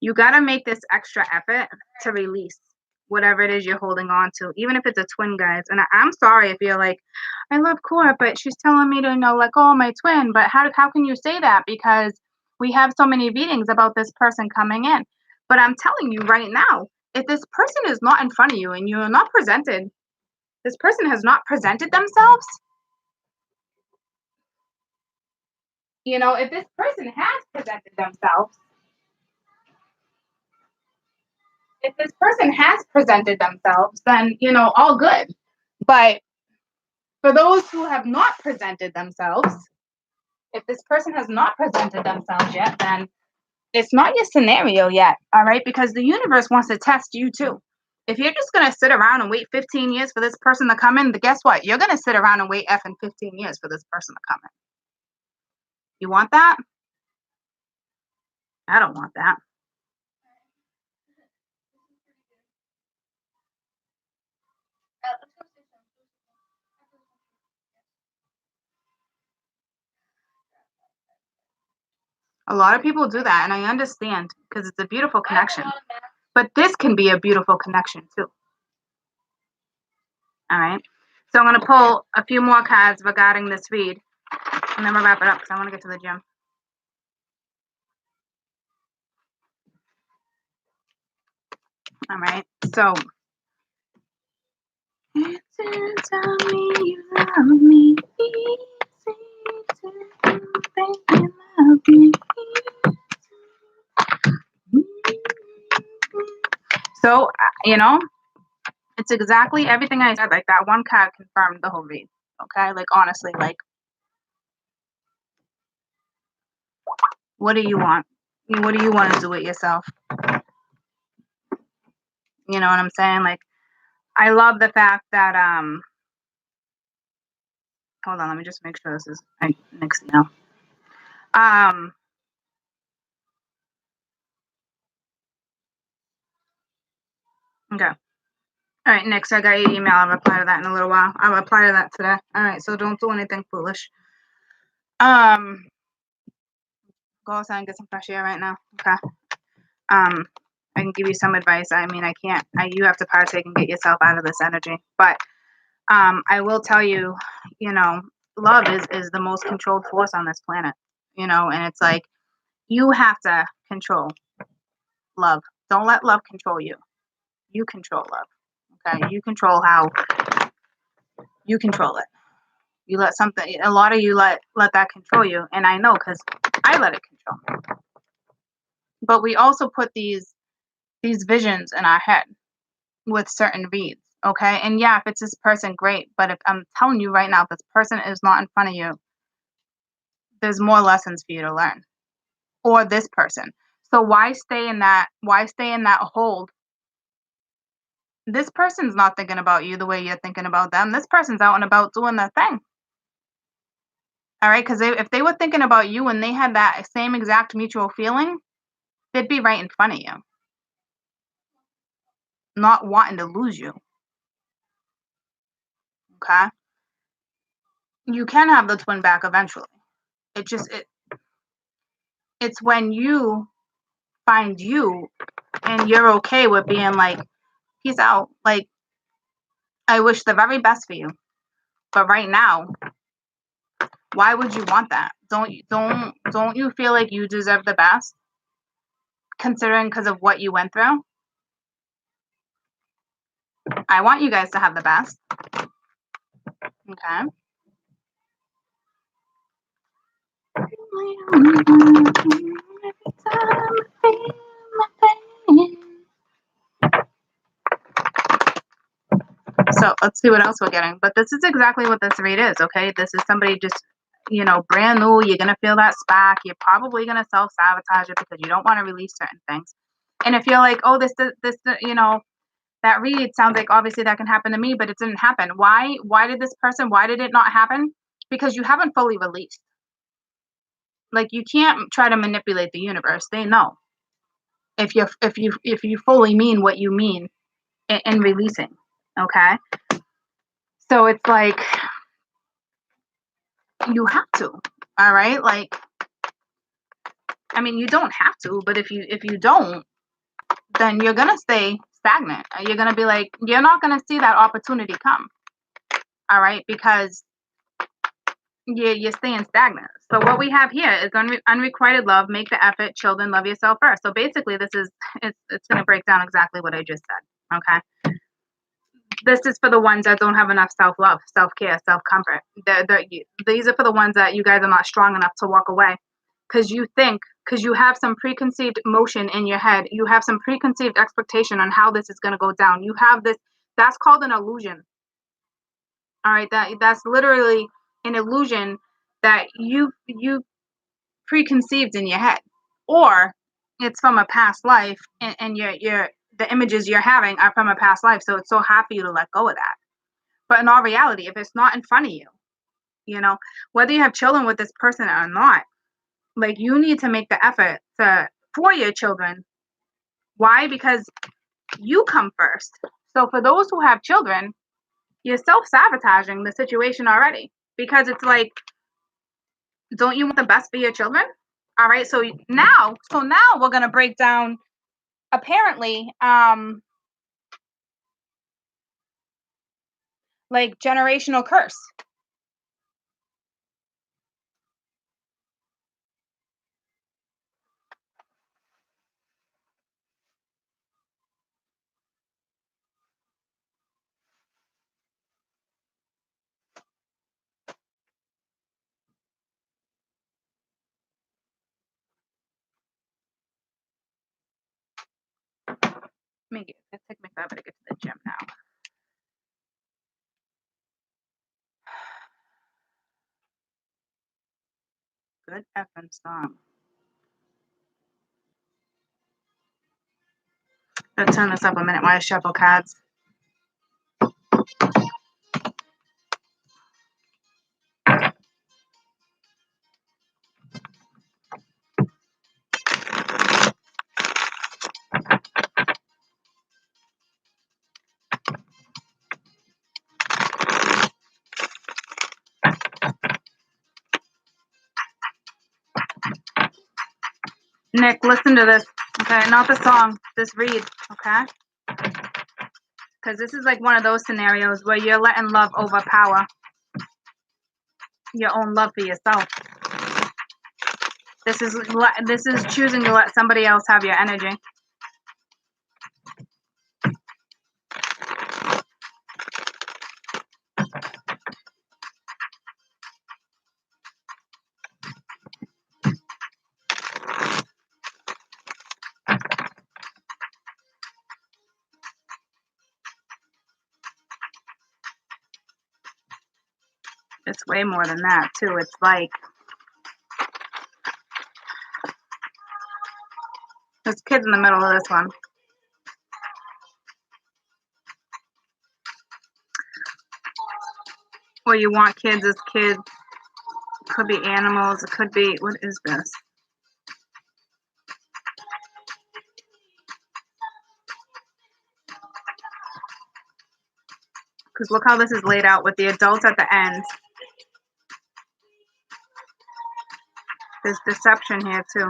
You gotta make this extra effort to release whatever it is you're holding on to, even if it's a twin, guys. And I'm sorry if you're like, I love Cora, but she's telling me to let go of my twin. But how can you say that? Because we have so many readings about this person coming in. But I'm telling you right now, if this person is not in front of you and you're not presented, this person has not presented themselves. If this person has presented themselves, then, all good. But for those who have not presented themselves, if this person has not presented themselves yet, then it's not your scenario yet. All right. Because the universe wants to test you too. If you're just going to sit around and wait 15 years for this person to come in, guess what? You're going to sit around and wait effing 15 years for this person to come in. You want that? I don't want that. A lot of people do that, and I understand, because it's a beautiful connection. But this can be a beautiful connection too. All right. So I'm going to pull a few more cards regarding this read, and then we'll wrap it up because I want to get to the gym. All right. So, tell me you love me. Easy to think you love me. So, it's exactly everything I said. Like that one card confirmed the whole read. Okay. Like, honestly, like, what do you want? What do you want to do with yourself? You know what I'm saying? Like, I love the fact that, hold on, let me just make sure this is mixed now. Okay. All right, next I got your email. I'll reply to that in a little while. I'll reply to that today. All right, so don't do anything foolish. Go outside and get some fresh air right now. Okay. I can give you some advice. I mean, I can't. You have to partake and get yourself out of this energy. But I will tell you, love is the most controlled force on this planet. And it's like you have to control love. Don't let love control you. You control love. Okay. You control how you control it. You let something. A lot of you let that control you, and I know because I let it control me. But we also put these visions in our head with certain reads. Okay. And yeah, if it's this person, great. But if I'm telling you right now, if this person is not in front of you, there's more lessons for you to learn. Or this person. So why stay in that hold? This person's not thinking about you the way you're thinking about them. This person's out and about doing their thing. All right, because if they were thinking about you and they had that same exact mutual feeling, they'd be right in front of you, not wanting to lose you. Okay, you can have the twin back eventually. It's when you find you and you're okay with being like, peace out. Like, I wish the very best for you, but right now, why would you want that? Don't you feel like you deserve the best, considering because of what you went through? I want you guys to have the best. Okay. So let's see what else we're getting. But this is exactly what this read is, okay? This is somebody just, brand new. You're going to feel that spark. You're probably going to self-sabotage it because you don't want to release certain things. And if you're like, oh, that read sounds like obviously that can happen to me, but it didn't happen. Why did it not happen? Because you haven't fully released. Like, you can't try to manipulate the universe. They know if you fully mean what you mean in releasing. Okay. So it's like you have to. All right. Like, I mean, you don't have to, but if you don't, then you're gonna stay stagnant. You're gonna be like, you're not gonna see that opportunity come. All right, because you're staying stagnant. So what we have here is unrequited love. Make the effort. Children, love yourself first. So basically, it's gonna break down exactly what I just said. Okay. This is for the ones that don't have enough self-love, self-care, self-comfort. These are for the ones that you guys are not strong enough to walk away because you have some preconceived motion in your head. You have some preconceived expectation on how this is going to go down. You have this. That's called an illusion. All right, that's literally an illusion that you preconceived in your head, or it's from a past life, and the images you're having are from a past life. So it's so hard for you to let go of that. But in all reality, if it's not in front of you, whether you have children with this person or not, like, you need to make the effort for your children. Why? Because you come first. So for those who have children, you're self-sabotaging the situation already, because it's like, don't you want the best for your children? All right. So now we're going to break down, apparently, like, generational curse. It's taking me forever to get to the gym now. Good effing song. Let's turn this up a minute while I shuffle cards. Nick, listen to this, okay? Not the song, this read, okay? Because this is like one of those scenarios where you're letting love overpower your own love for yourself. This is choosing to let somebody else have your energy. It's way more than that, too. It's like there's kids in the middle of this one. Or you want kids as kids. It could be animals. It could be, what is this? Because look how this is laid out with the adults at the end. There's deception here, too.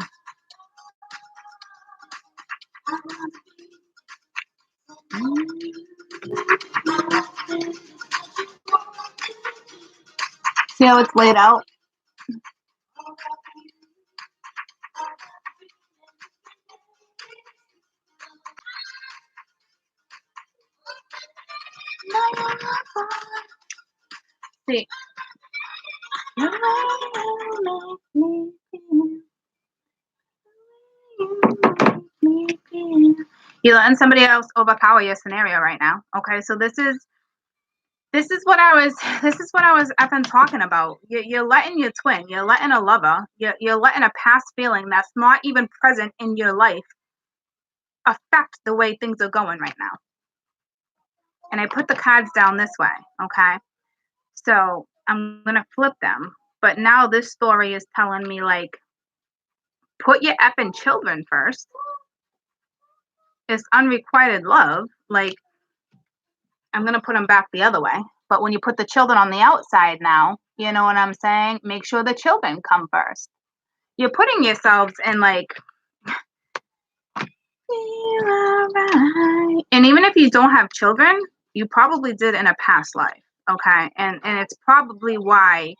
See how it's laid out? See. You're letting somebody else overpower your scenario right now. Okay, so this is what I was effing talking about. You're letting your twin, you're letting a lover, you're letting a past feeling that's not even present in your life affect the way things are going right now. And I put the cards down this way, okay? So I'm gonna flip them. But now this story is telling me, like, put your effing children first. It's unrequited love. Like, I'm gonna put them back the other way. But when you put the children on the outside now, you know what I'm saying? Make sure the children come first. You're putting yourselves in, like, and even if you don't have children, you probably did in a past life, okay? And it's probably why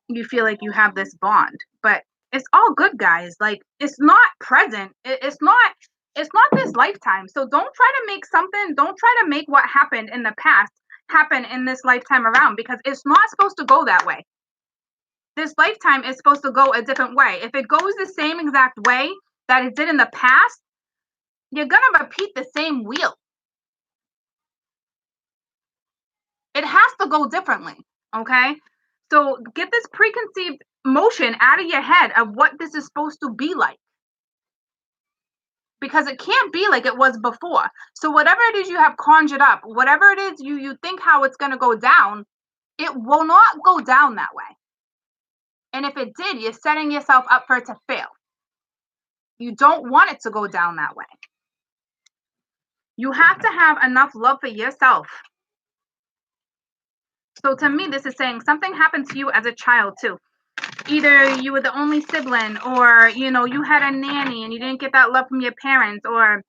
you feel like you have this bond. But it's all good, guys. Like, it's not present. It's not this lifetime. So don't try to make what happened in the past happen in this lifetime around, because it's not supposed to go that way. This lifetime is supposed to go a different way. If it goes the same exact way that it did in the past, you're gonna repeat the same wheel. It has to go differently, okay? So get this preconceived notion out of your head of what this is supposed to be like. Because it can't be like it was before. So whatever it is you have conjured up, whatever it is you think how it's gonna go down, it will not go down that way. And if it did, you're setting yourself up for it to fail. You don't want it to go down that way. You have to have enough love for yourself. So to me, this is saying something happened to you as a child too. Either you were the only sibling, or, you know, you had a nanny and you didn't get that love from your parents, or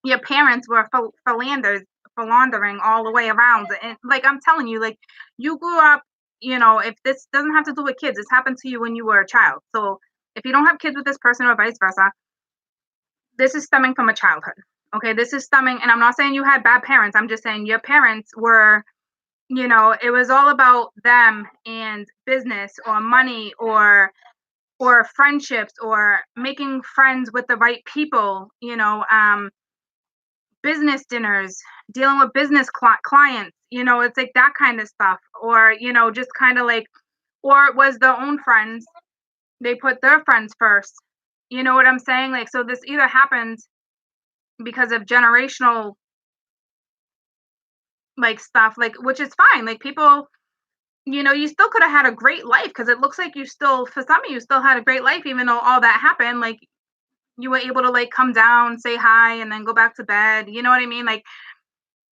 your parents were philandering all the way around. And like, I'm telling you, like, you grew up, you know, if this doesn't have to do with kids, this happened to you when you were a child. So if you don't have kids with this person or vice versa, this is stemming from a childhood. Okay, this is stemming, and I'm not saying you had bad parents. I'm just saying your parents were, you know, it was all about them and business or money or friendships or making friends with the right people, you know, business dinners, dealing with business clients, it's like that kind of stuff. Or, just kind of like, or it was their own friends. They put their friends first. You know what I'm saying? Like, so this either happens because of generational like stuff, like, which is fine. Like, people, you still could have had a great life because it looks like you still, for some of you, still had a great life, even though all that happened. Like, you were able to like come down, say hi, and then go back to bed. You know what I mean? Like,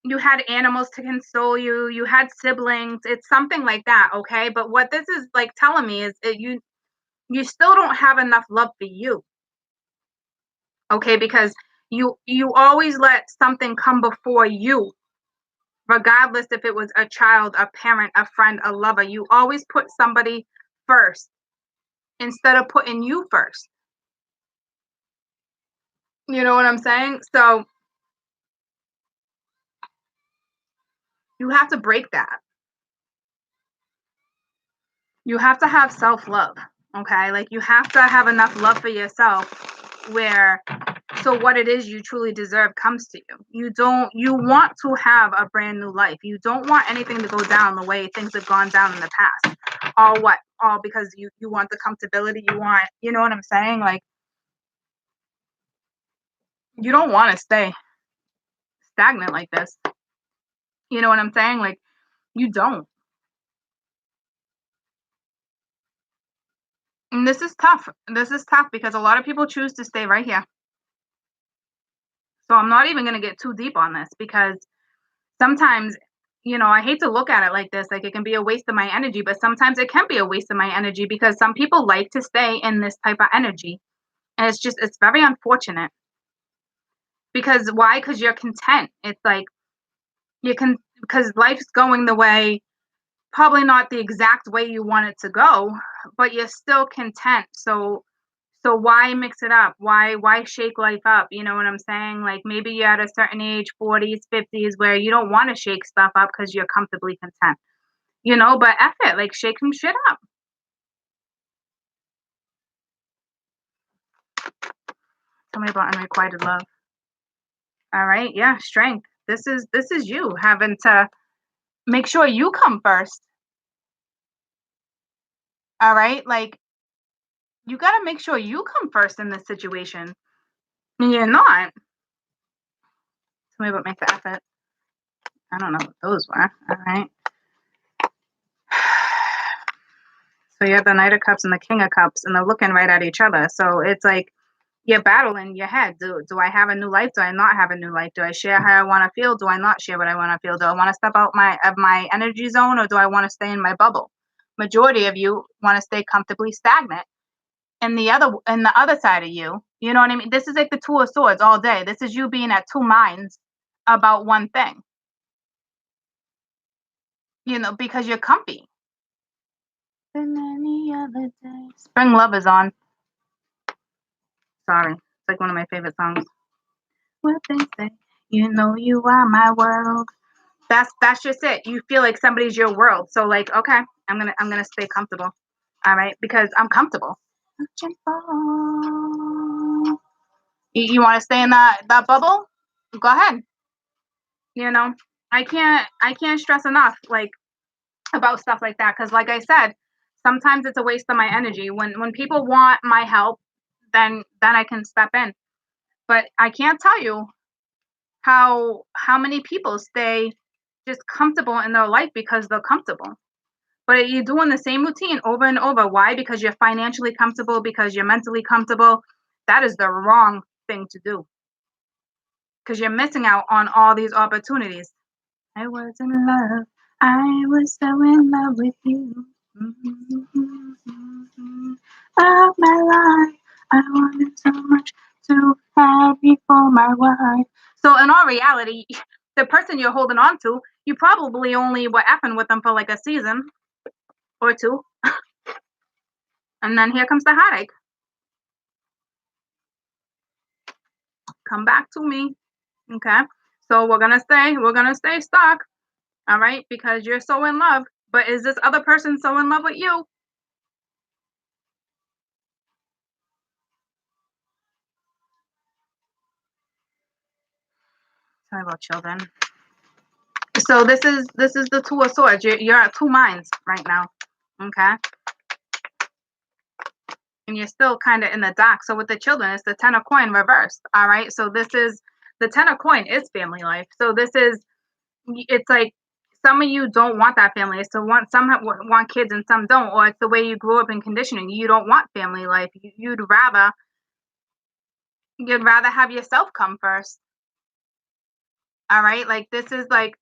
you had animals to console you, you had siblings. It's something like that, okay? But what this is like telling me is you still don't have enough love for you, okay? Because you always let something come before you, regardless if it was a child, a parent, a friend, a lover. You always put somebody first instead of putting you first. You know what I'm saying? So you have to break that. You have to have self-love, okay? Like, you have to have enough love for yourself where, so what it is you truly deserve comes to you. You want to have a brand new life. You don't want anything to go down the way things have gone down in the past. All because you want the comfortability, you know what I'm saying? Like, you don't want to stay stagnant like this. You know what I'm saying? Like, you don't. And this is tough. This is tough because a lot of people choose to stay right here. So I'm not even going to get too deep on this because sometimes, I hate to look at it like this, like it can be a waste of my energy, but sometimes it can be a waste of my energy because some people like to stay in this type of energy. And it's very unfortunate. Because why? Because you're content. It's like you can, because life's going the way, probably not the exact way you want it to go, but you're still content. So why mix it up? Why shake life up? You know what I'm saying? Like, maybe you're at a certain age, 40s, 50s, where you don't want to shake stuff up because you're comfortably content. But F it, like, shake some shit up. Tell me about unrequited love. All right, yeah, strength. This is you having to make sure you come first. All right, like, you got to make sure you come first in this situation. And you're not. Tell me about make the effort. I don't know what those were. All right. So you have the Knight of Cups and the King of Cups, and they're looking right at each other. So it's like you're battling your head. Do I have a new life? Do I not have a new life? Do I share how I want to feel? Do I not share what I want to feel? Do I want to step out of my energy zone, or do I want to stay in my bubble? Majority of you want to stay comfortably stagnant. And the other side of you, you know what I mean? This is like the Two of Swords all day. This is you being at two minds about one thing. Because you're comfy. Than any other day. Spring Love is on. Sorry. It's like one of my favorite songs. What they say, you are my world. That's just it. You feel like somebody's your world. So, like, okay, I'm gonna stay comfortable. All right, because I'm comfortable. You want to stay in that bubble? Go ahead. You know, I can't stress enough like about stuff like that because, like I said, sometimes it's a waste of my energy. When people want my help, then I can step in. But I can't tell you how many people stay just comfortable in their life because they're comfortable. But you're doing the same routine over and over. Why? Because you're financially comfortable, because you're mentally comfortable. That is the wrong thing to do. Because you're missing out on all these opportunities. I was in love. I was so in love with you. Of my life. I wanted so much to have you for my wife. So in all reality, the person you're holding on to, you probably only were effing with them for like a season or two. And then here comes the heartache. Come back to me. Okay. So we're gonna stay stuck. All right, because you're so in love. But is this other person so in love with you? Tell me about children. So this is the Two of Swords. You're at two minds right now. Okay. And you're still kind of in the dark. So with the children, it's the Ten of Coin reversed. All right. So this is the Ten of Coin is family life. So this is, it's like some of you don't want that family. So some want kids and some don't, or it's the way you grew up in conditioning. You don't want family life. You'd rather have yourself come first. All right. Like this is like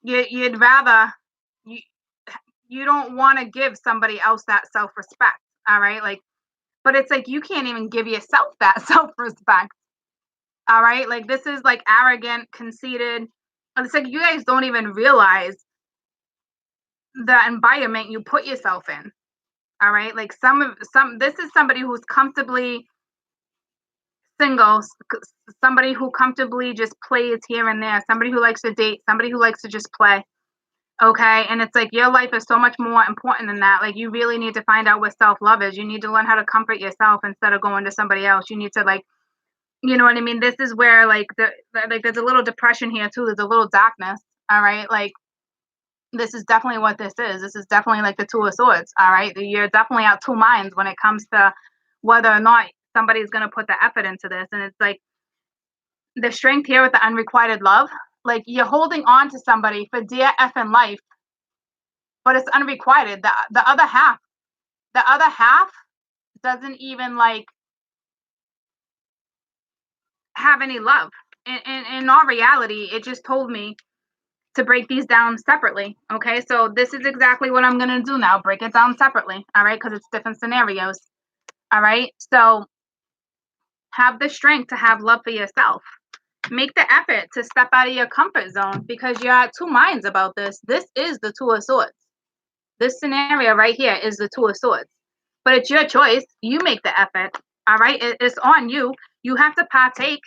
you'd rather you don't want to give somebody else that self-respect. All right. Like, but it's like you can't even give yourself that self-respect. All right. Like this is like arrogant, conceited. It's like you guys don't even realize the environment you put yourself in. All right. Like this is somebody who's comfortably single, somebody who comfortably just plays here and there, somebody who likes to date, somebody who likes to just play. Okay. And it's like your life is so much more important than that. Like you really need to find out what self-love is. You need to learn how to comfort yourself instead of going to somebody else. You need to like, you know what I mean? This is where like there's a little depression here too. There's a little darkness. All right. Like this is definitely what this is. This is definitely like the Two of Swords. All right. You're definitely out two minds when it comes to whether or not somebody's going to put the effort into this. And it's like the strength here with the unrequited love. Like you're holding on to somebody for dear effing life, but it's unrequited. The other half doesn't even like have any love. In all reality, it just told me to break these down separately. Okay, so this is exactly what I'm gonna do now. Break it down separately. All right, because it's different scenarios. All right, so have the strength to have love for yourself. Make the effort to step out of your comfort zone because you're at two minds about this. This is the Two of Swords. This scenario right here is the Two of Swords. But it's your choice. You make the effort. All right, it's on you. You have to partake.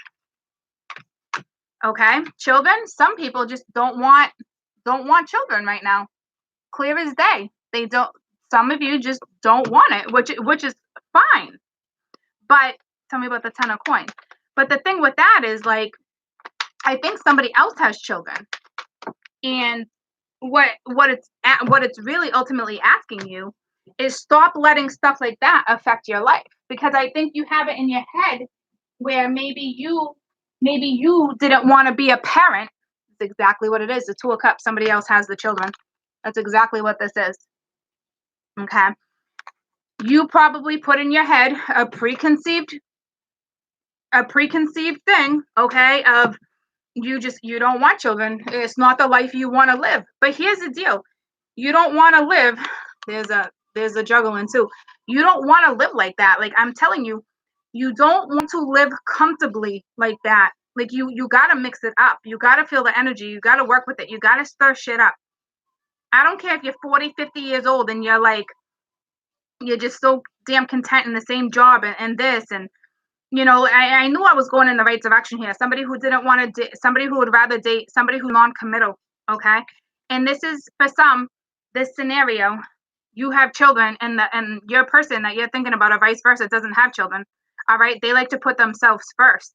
Okay, children. Some people just don't want children right now. Clear as day. They don't. Some of you just don't want it, which is fine. But tell me about the Ten of Coins. But the thing with that is like, I think somebody else has children, and what it's really ultimately asking you is stop letting stuff like that affect your life, because I think you have it in your head where maybe you didn't want to be a parent. It's exactly what it is. The Two of Cups. Somebody else has the children. That's exactly what this is. Okay. You probably put in your head a preconceived thing, okay, of you don't want children. It's not the life you want to live. But here's the deal. You don't want to live. There's a juggling too. You don't want to live like that. Like I'm telling you, you don't want to live comfortably like that. Like you got to mix it up. You got to feel the energy. You got to work with it. You got to stir shit up. I don't care if you're 40, 50 years old and you're just so damn content in the same job and this and you know, I knew I was going in the right direction here. Somebody who didn't want to date, somebody who would rather date, somebody who's non-committal. Okay, and this is for some. This scenario, you have children, and your person that you're thinking about, or vice versa, doesn't have children. All right, they like to put themselves first.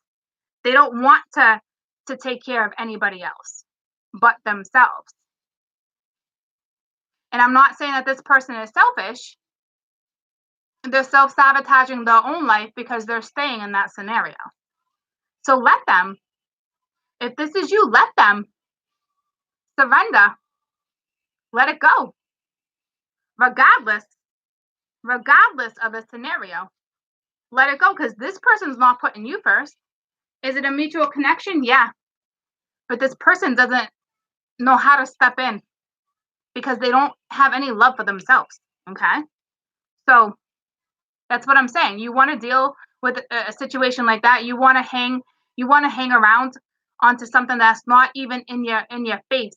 They don't want to take care of anybody else but themselves. And I'm not saying that this person is selfish. They're self-sabotaging their own life because they're staying in that scenario. So let them. If this is you, let them. Surrender. Let it go. Regardless of the scenario. Let it go because this person's not putting you first. Is it a mutual connection? Yeah. But this person doesn't know how to step in because they don't have any love for themselves. Okay? So that's what I'm saying. You want to deal with a situation like that. You want to hang around onto something that's not even in your face.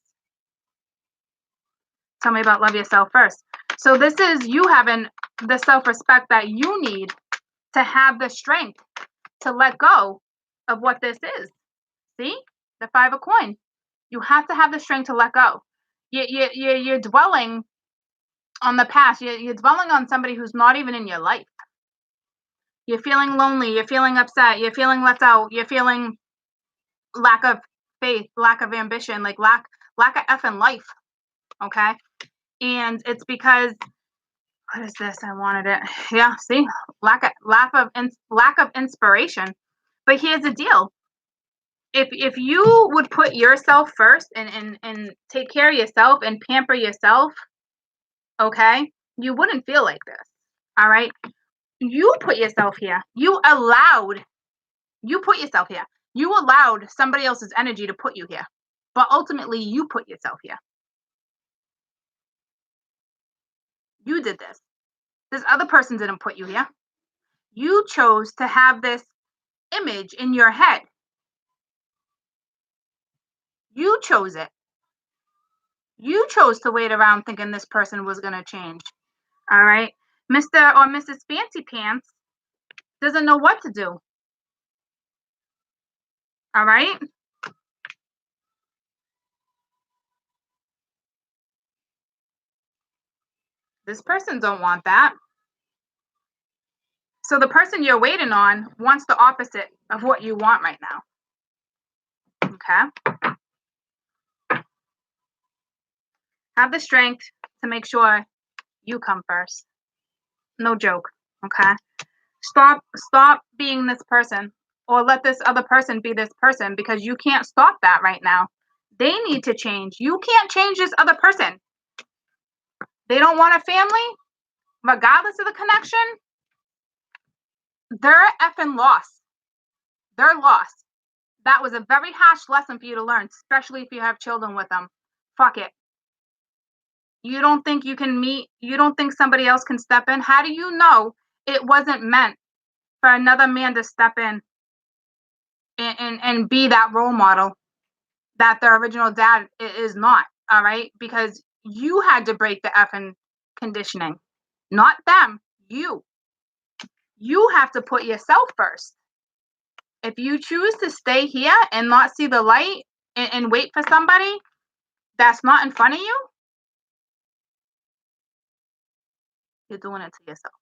Tell me about love yourself first. So this is you having the self-respect that you need to have the strength to let go of what this is. See? The Five of Coins. You have to have the strength to let go. You're dwelling on the past. You're dwelling on somebody who's not even in your life. You're feeling lonely. You're feeling upset. You're feeling left out. You're feeling lack of faith, lack of ambition, like lack of effing life. Okay. And it's because what is this? I wanted it. Yeah, see, lack of inspiration. But here's the deal: if you would put yourself first and take care of yourself and pamper yourself, okay, you wouldn't feel like this. All right, you put yourself here. You put yourself here. You allowed somebody else's energy to put you here, but ultimately you put yourself here. You did this. This other person didn't put you here. You chose to have this image in your head. You chose it. You chose to wait around thinking this person was going to change. All right. Mr. or Mrs. Fancy Pants doesn't know what to do. All right. This person don't want that. So the person you're waiting on wants the opposite of what you want right now. Okay. Have the strength to make sure you come first. No joke. Okay. Stop being this person, or let this other person be this person, because you can't stop that right now. They need to change. You can't change this other person. They don't want a family, regardless of the connection. They're effing lost. They're lost. That was a very harsh lesson for you to learn, especially if you have children with them. Fuck it. You don't think you don't think somebody else can step in? How do you know it wasn't meant for another man to step in and be that role model that their original dad is not? All right, because you had to break the effing conditioning, not them. You have to put yourself first. If you choose to stay here and not see the light and wait for somebody that's not in front of you, you're doing it to yourself.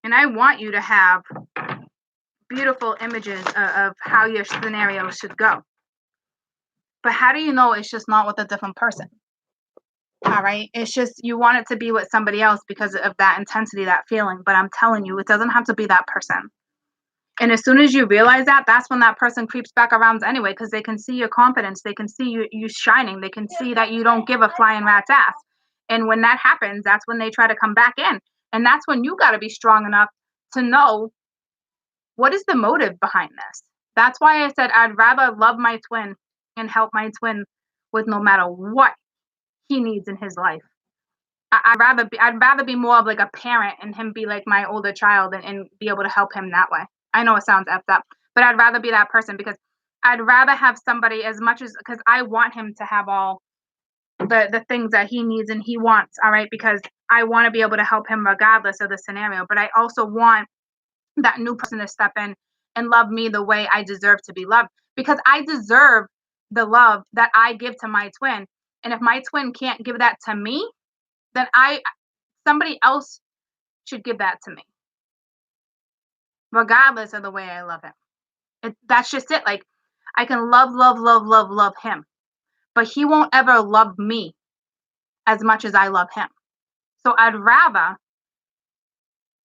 And I want you to have beautiful images of how your scenario should go. But how do you know it's just not with a different person? All right. It's just you want it to be with somebody else because of that intensity, that feeling. But I'm telling you, it doesn't have to be that person. And as soon as you realize that, that's when that person creeps back around anyway, because they can see your confidence. They can see you shining. They can see that you don't give a flying rat's ass. And when that happens, that's when they try to come back in. And that's when you got to be strong enough to know what is the motive behind this. That's why I said I'd rather love my twin and help my twin with no matter what he needs in his life. I'd rather be more of like a parent and him be like my older child and be able to help him that way. I know it sounds effed up, but I'd rather be that person because I'd rather have somebody as much as because I want him to have all the things that he needs and he wants, all right, because I want to be able to help him regardless of the scenario. But I also want that new person to step in and love me the way I deserve to be loved because I deserve the love that I give to my twin. And if my twin can't give that to me, then somebody else should give that to me, regardless of the way I love him. That's just it. Like I can love him, but he won't ever love me as much as I love him. So I'd rather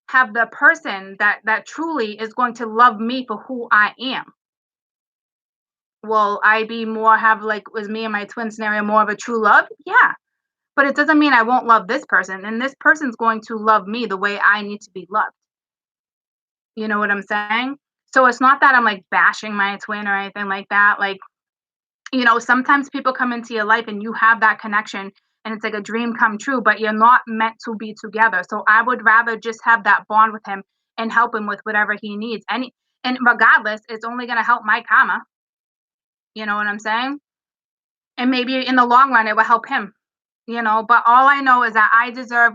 have the person that truly is going to love me for who I am. Will I be more have like was me and my twin scenario more of a true love? Yeah. But it doesn't mean I won't love this person. And this person's going to love me the way I need to be loved. You know what I'm saying? So it's not that I'm like bashing my twin or anything like that. Like, sometimes people come into your life and you have that connection and it's like a dream come true, but you're not meant to be together. So I would rather just have that bond with him and help him with whatever he needs. And regardless, it's only going to help my karma. You know what I'm saying? And maybe in the long run, it will help him, but all I know is that I deserve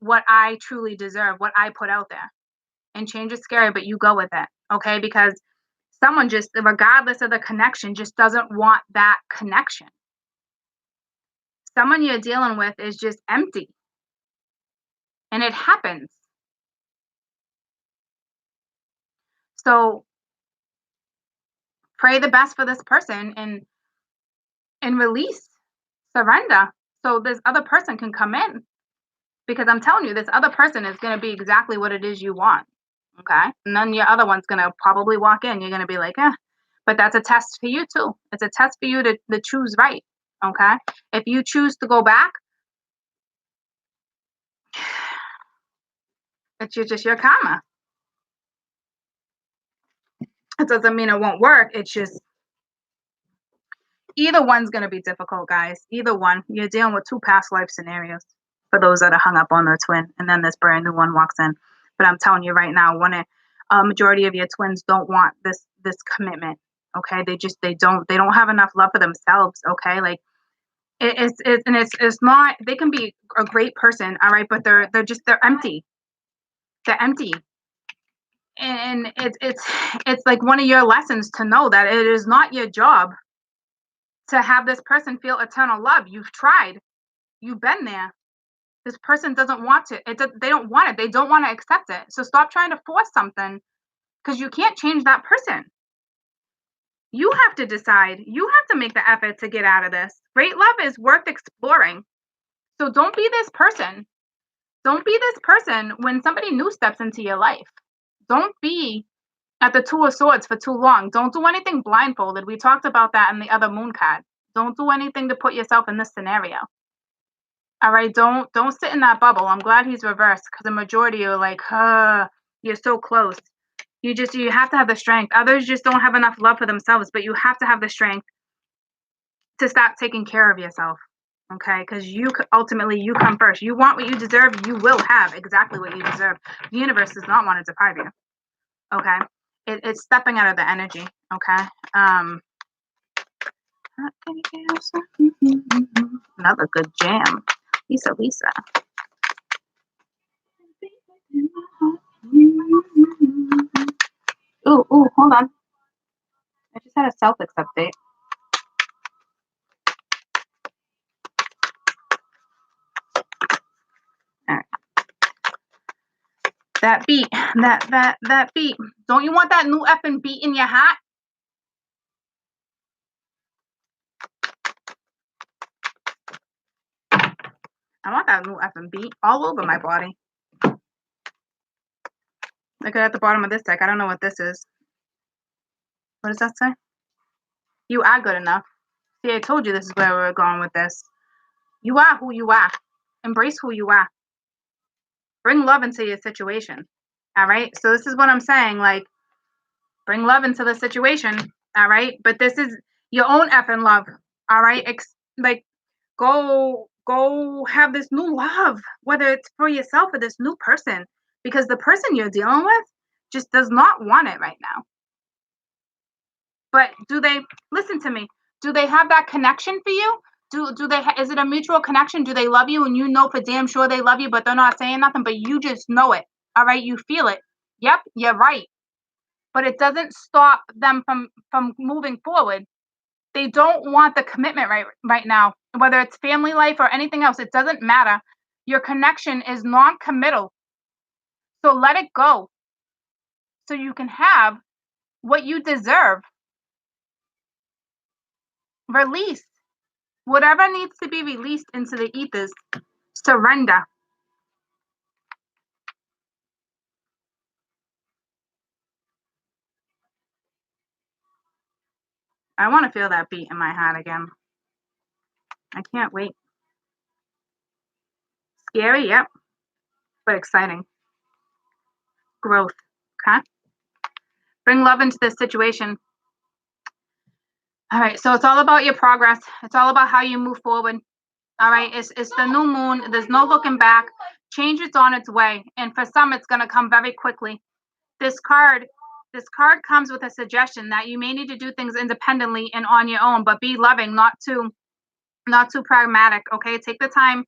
what I truly deserve, what I put out there. And change is scary, but you go with it. Okay. Because someone just, regardless of the connection, just doesn't want that connection. Someone you're dealing with is just empty. And it happens. So pray the best for this person and release, surrender, so this other person can come in. Because I'm telling you, this other person is going to be exactly what it is you want. Okay. And then your other one's going to probably walk in. You're going to be like, but that's a test for you too. It's a test for you to choose right. Okay. If you choose to go back, it's just your karma. It doesn't mean it won't work. It's just either one's going to be difficult, guys. Either one. You're dealing with two past life scenarios for those that are hung up on their twin. And then this brand new one walks in. But I'm telling you right now, a majority of your twins don't want this commitment. Okay. They don't have enough love for themselves. Okay. Like it's not, they can be a great person. All right. But they're empty. They're empty. And it's like one of your lessons to know that it is not your job to have this person feel eternal love. You've tried. You've been there. This person doesn't want to. They don't want it. They don't want to accept it. So stop trying to force something because you can't change that person. You have to decide. You have to make the effort to get out of this. Great love is worth exploring. So don't be this person. Don't be this person when somebody new steps into your life. Don't be at the Two of Swords for too long. Don't do anything blindfolded. We talked about that in the other moon card. Don't do anything to put yourself in this scenario. All right, don't sit in that bubble. I'm glad he's reversed because the majority are like, you're so close. You have to have the strength. Others just don't have enough love for themselves, but you have to have the strength to stop taking care of yourself. Okay, because ultimately you come first. You want what you deserve, you will have exactly what you deserve. The universe does not want to deprive you. Okay, it's stepping out of the energy. Okay, another good jam. Lisa. Ooh, hold on. I just had a Celtics update. All right. That beat, that beat. Don't you want that new effing beat in your hat? I want that new effing beat all over my body. Look at the bottom of this deck. I don't know what this is. What does that say? You are good enough. See, I told you this is where we were going with this. You are who you are. Embrace who you are. Bring love into your situation. All right? So this is what I'm saying. Like, bring love into the situation. All right? But this is your own effing love. All right? Go have this new love, whether it's for yourself or this new person, because the person you're dealing with just does not want it right now. But listen to me, do they have that connection for you? Is it a mutual connection? Do they love you and you know for damn sure they love you, but they're not saying nothing, but you just know it? All right, you feel it. Yep, you're right. But it doesn't stop them from moving forward. They don't want the commitment right now, whether it's family life or anything else. It doesn't matter. Your connection is non-committal. So let it go so you can have what you deserve. Release whatever needs to be released into the ethers. Surrender. I want to feel that beat in my heart again. I can't wait. Scary, yep, but exciting. Growth, okay? Bring love into this situation. All right, so it's all about your progress. It's all about how you move forward. All right, it's the new moon. There's no looking back. Change is on its way, and for some, it's going to come very quickly. This card comes with a suggestion that you may need to do things independently and on your own, but be loving, not too pragmatic. Okay, take the time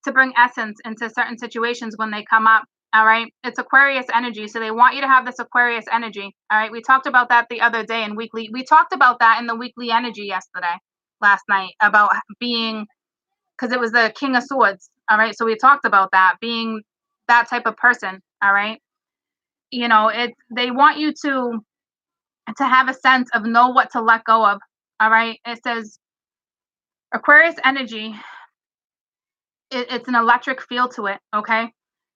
to bring essence into certain situations when they come up. All right, it's Aquarius energy, so they want you to have this Aquarius energy. All right, we talked about that the other day in weekly. We talked about that in the weekly energy last night, about being, because it was the King of Swords. All right, so we talked about that being that type of person. All right, You know, they want you to have a sense of know what to let go of. All right. It says Aquarius energy, it's an electric feel to it. Okay.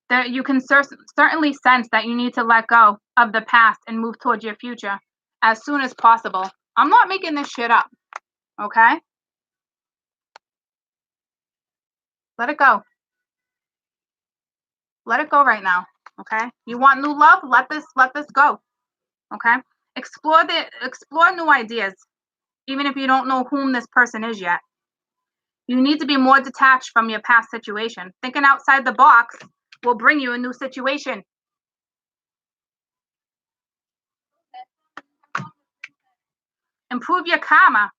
That you can certainly sense that you need to let go of the past and move towards your future as soon as possible. I'm not making this shit up. Okay. Let it go. Let it go right now. Okay. You want new love? Let this go. Okay. Explore new ideas, even if you don't know whom this person is yet. You need to be more detached from your past situation. Thinking outside the box will bring you a new situation. Improve your karma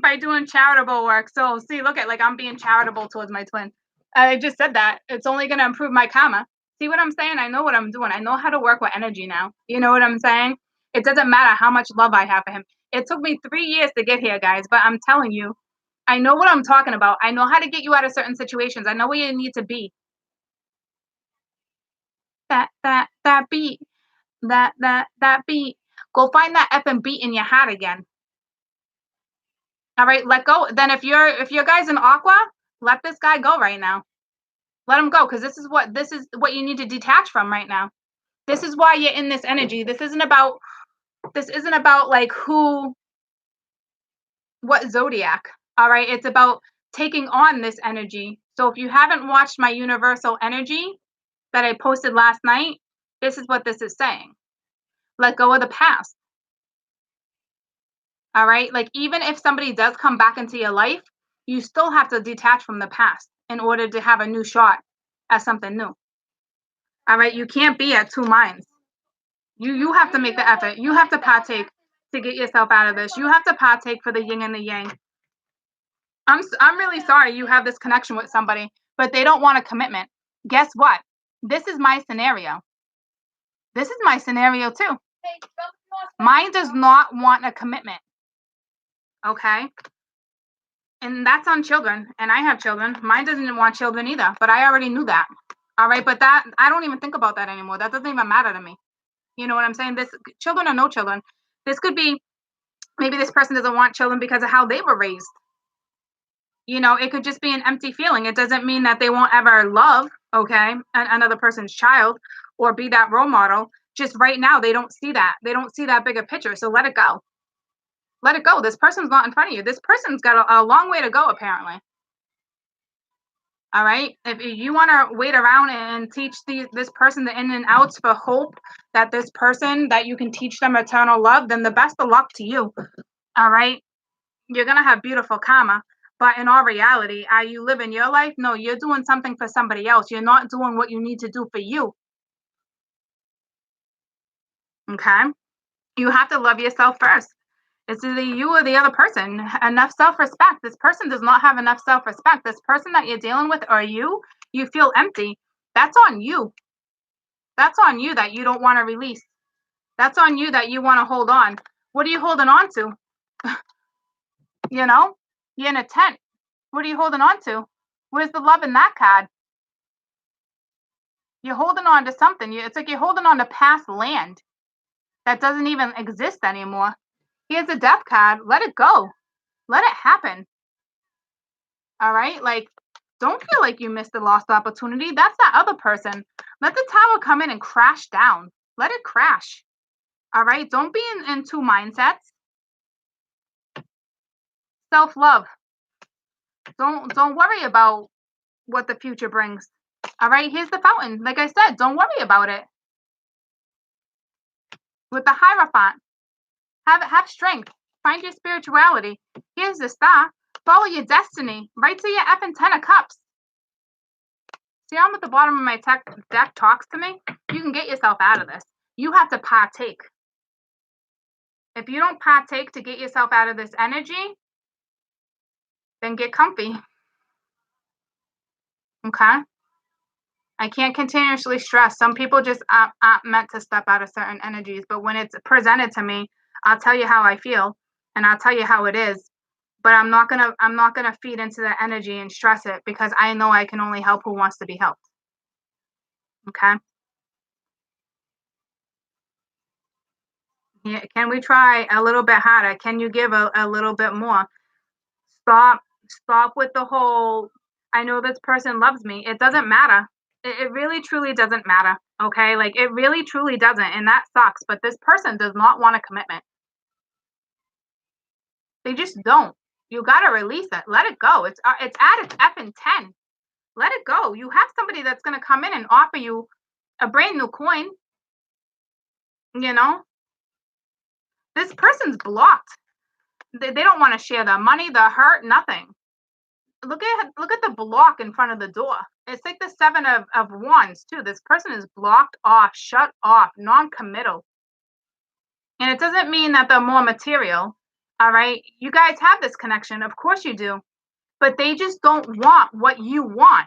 by doing charitable work. So, see, look at like I'm being charitable towards my twin. I just said that. It's only going to improve my karma. See what I'm saying? I know what I'm doing. I know how to work with energy now. You know what I'm saying? It doesn't matter how much love I have for him. It took me 3 years to get here, guys, but I'm telling you, I know what I'm talking about. I know how to get you out of certain situations. I know where you need to be. That beat. That beat. Go find that effing beat in your heart again. All right, let go. Then if your guy's an aqua, let this guy go right now. Let him go, because this is what you need to detach from right now. This is why you're in this energy. This isn't about like what zodiac. All right, it's about taking on this energy. So if you haven't watched my universal energy that I posted last night, this is what this is saying. Let go of the past. All right. Like, even if somebody does come back into your life, you still have to detach from the past in order to have a new shot at something new. All right. You can't be at two minds. You have to make the effort. You have to partake to get yourself out of this. You have to partake for the yin and the yang. I'm really sorry you have this connection with somebody, but they don't want a commitment. Guess what? This is my scenario. This is my scenario too. Mine does not want a commitment. Okay. And that's on children. And I have children. Mine doesn't want children either, but I already knew that. All right. But that, I don't even think about that anymore. That doesn't even matter to me. You know what I'm saying? This, children or no children. This could be, maybe this person doesn't want children because of how they were raised. You know, it could just be an empty feeling. It doesn't mean that they won't ever love, okay, another person's child or be that role model. Just right now, they don't see that. They don't see that bigger picture. So let it go. Let it go. This person's not in front of you. This person's got a long way to go, apparently. All right. If you want to wait around and teach this person the in and outs for hope that this person, that you can teach them eternal love, then the best of luck to you. All right. You're going to have beautiful karma. But in all reality, are you living your life? No, you're doing something for somebody else. You're not doing what you need to do for you. Okay. You have to love yourself first. It's either you or the other person. Enough self-respect. This person does not have enough self-respect. This person that you're dealing with, or you feel empty. That's on you. That's on you that you don't want to release. That's on you that you want to hold on. What are you holding on to? You know, you're in a tent. What are you holding on to? Where's the love in that card? You're holding on to something. It's like you're holding on to past land that doesn't even exist anymore. Here's a death card. Let it go. Let it happen. All right? Like, don't feel like you missed a lost opportunity. That's that other person. Let the tower come in and crash down. Let it crash. All right? Don't be in two mindsets. Self-love. Don't worry about what the future brings. All right? Here's the fountain. Like I said, don't worry about it. With the Hierophant, have strength. Find your spirituality. Here's the star. Follow your destiny. Right to your effing 10 of cups. See how I'm at the bottom of my deck talks to me? You can get yourself out of this. You have to partake. If you don't partake to get yourself out of this energy, then get comfy. Okay? I can't continuously stress. Some people just aren't meant to step out of certain energies. But when it's presented to me, I'll tell you how I feel and I'll tell you how it is. But I'm not gonna feed into the energy and stress it, because I know I can only help who wants to be helped. Okay? Yeah, can we try a little bit harder? Can you give a little bit more? Stop with the whole, I know this person loves me. It doesn't matter. It really truly doesn't matter. Okay? Like it really truly doesn't. And that sucks. But this person does not want a commitment. They just don't. You gotta release it. Let it go. It's at its effing 10. Let it go. You have somebody that's gonna come in and offer you a brand new coin, you know? This person's blocked. They don't want to share the money, the hurt, nothing. Look at the block in front of the door. It's like the seven of wands too. This person is blocked off, shut off, non-committal. And it doesn't mean that they're more material. All right. You guys have this connection. Of course you do. But they just don't want what you want.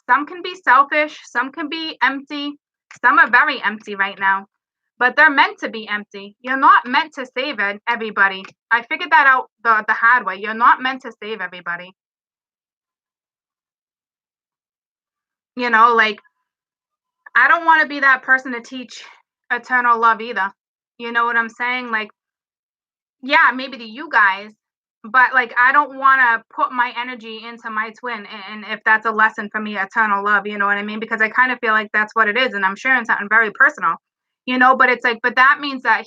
Some can be selfish, some can be empty. Some are very empty right now. But they're meant to be empty. You're not meant to save everybody. I figured that out the hard way. You're not meant to save everybody. Like I don't want to be that person to teach eternal love either. You know what I'm saying? Like, yeah, maybe to you guys, but like I don't want to put my energy into my twin. And if that's a lesson for me, eternal love, you know what I mean? Because I kind of feel like that's what it is. And I'm sharing something very personal, but it's like, but that means that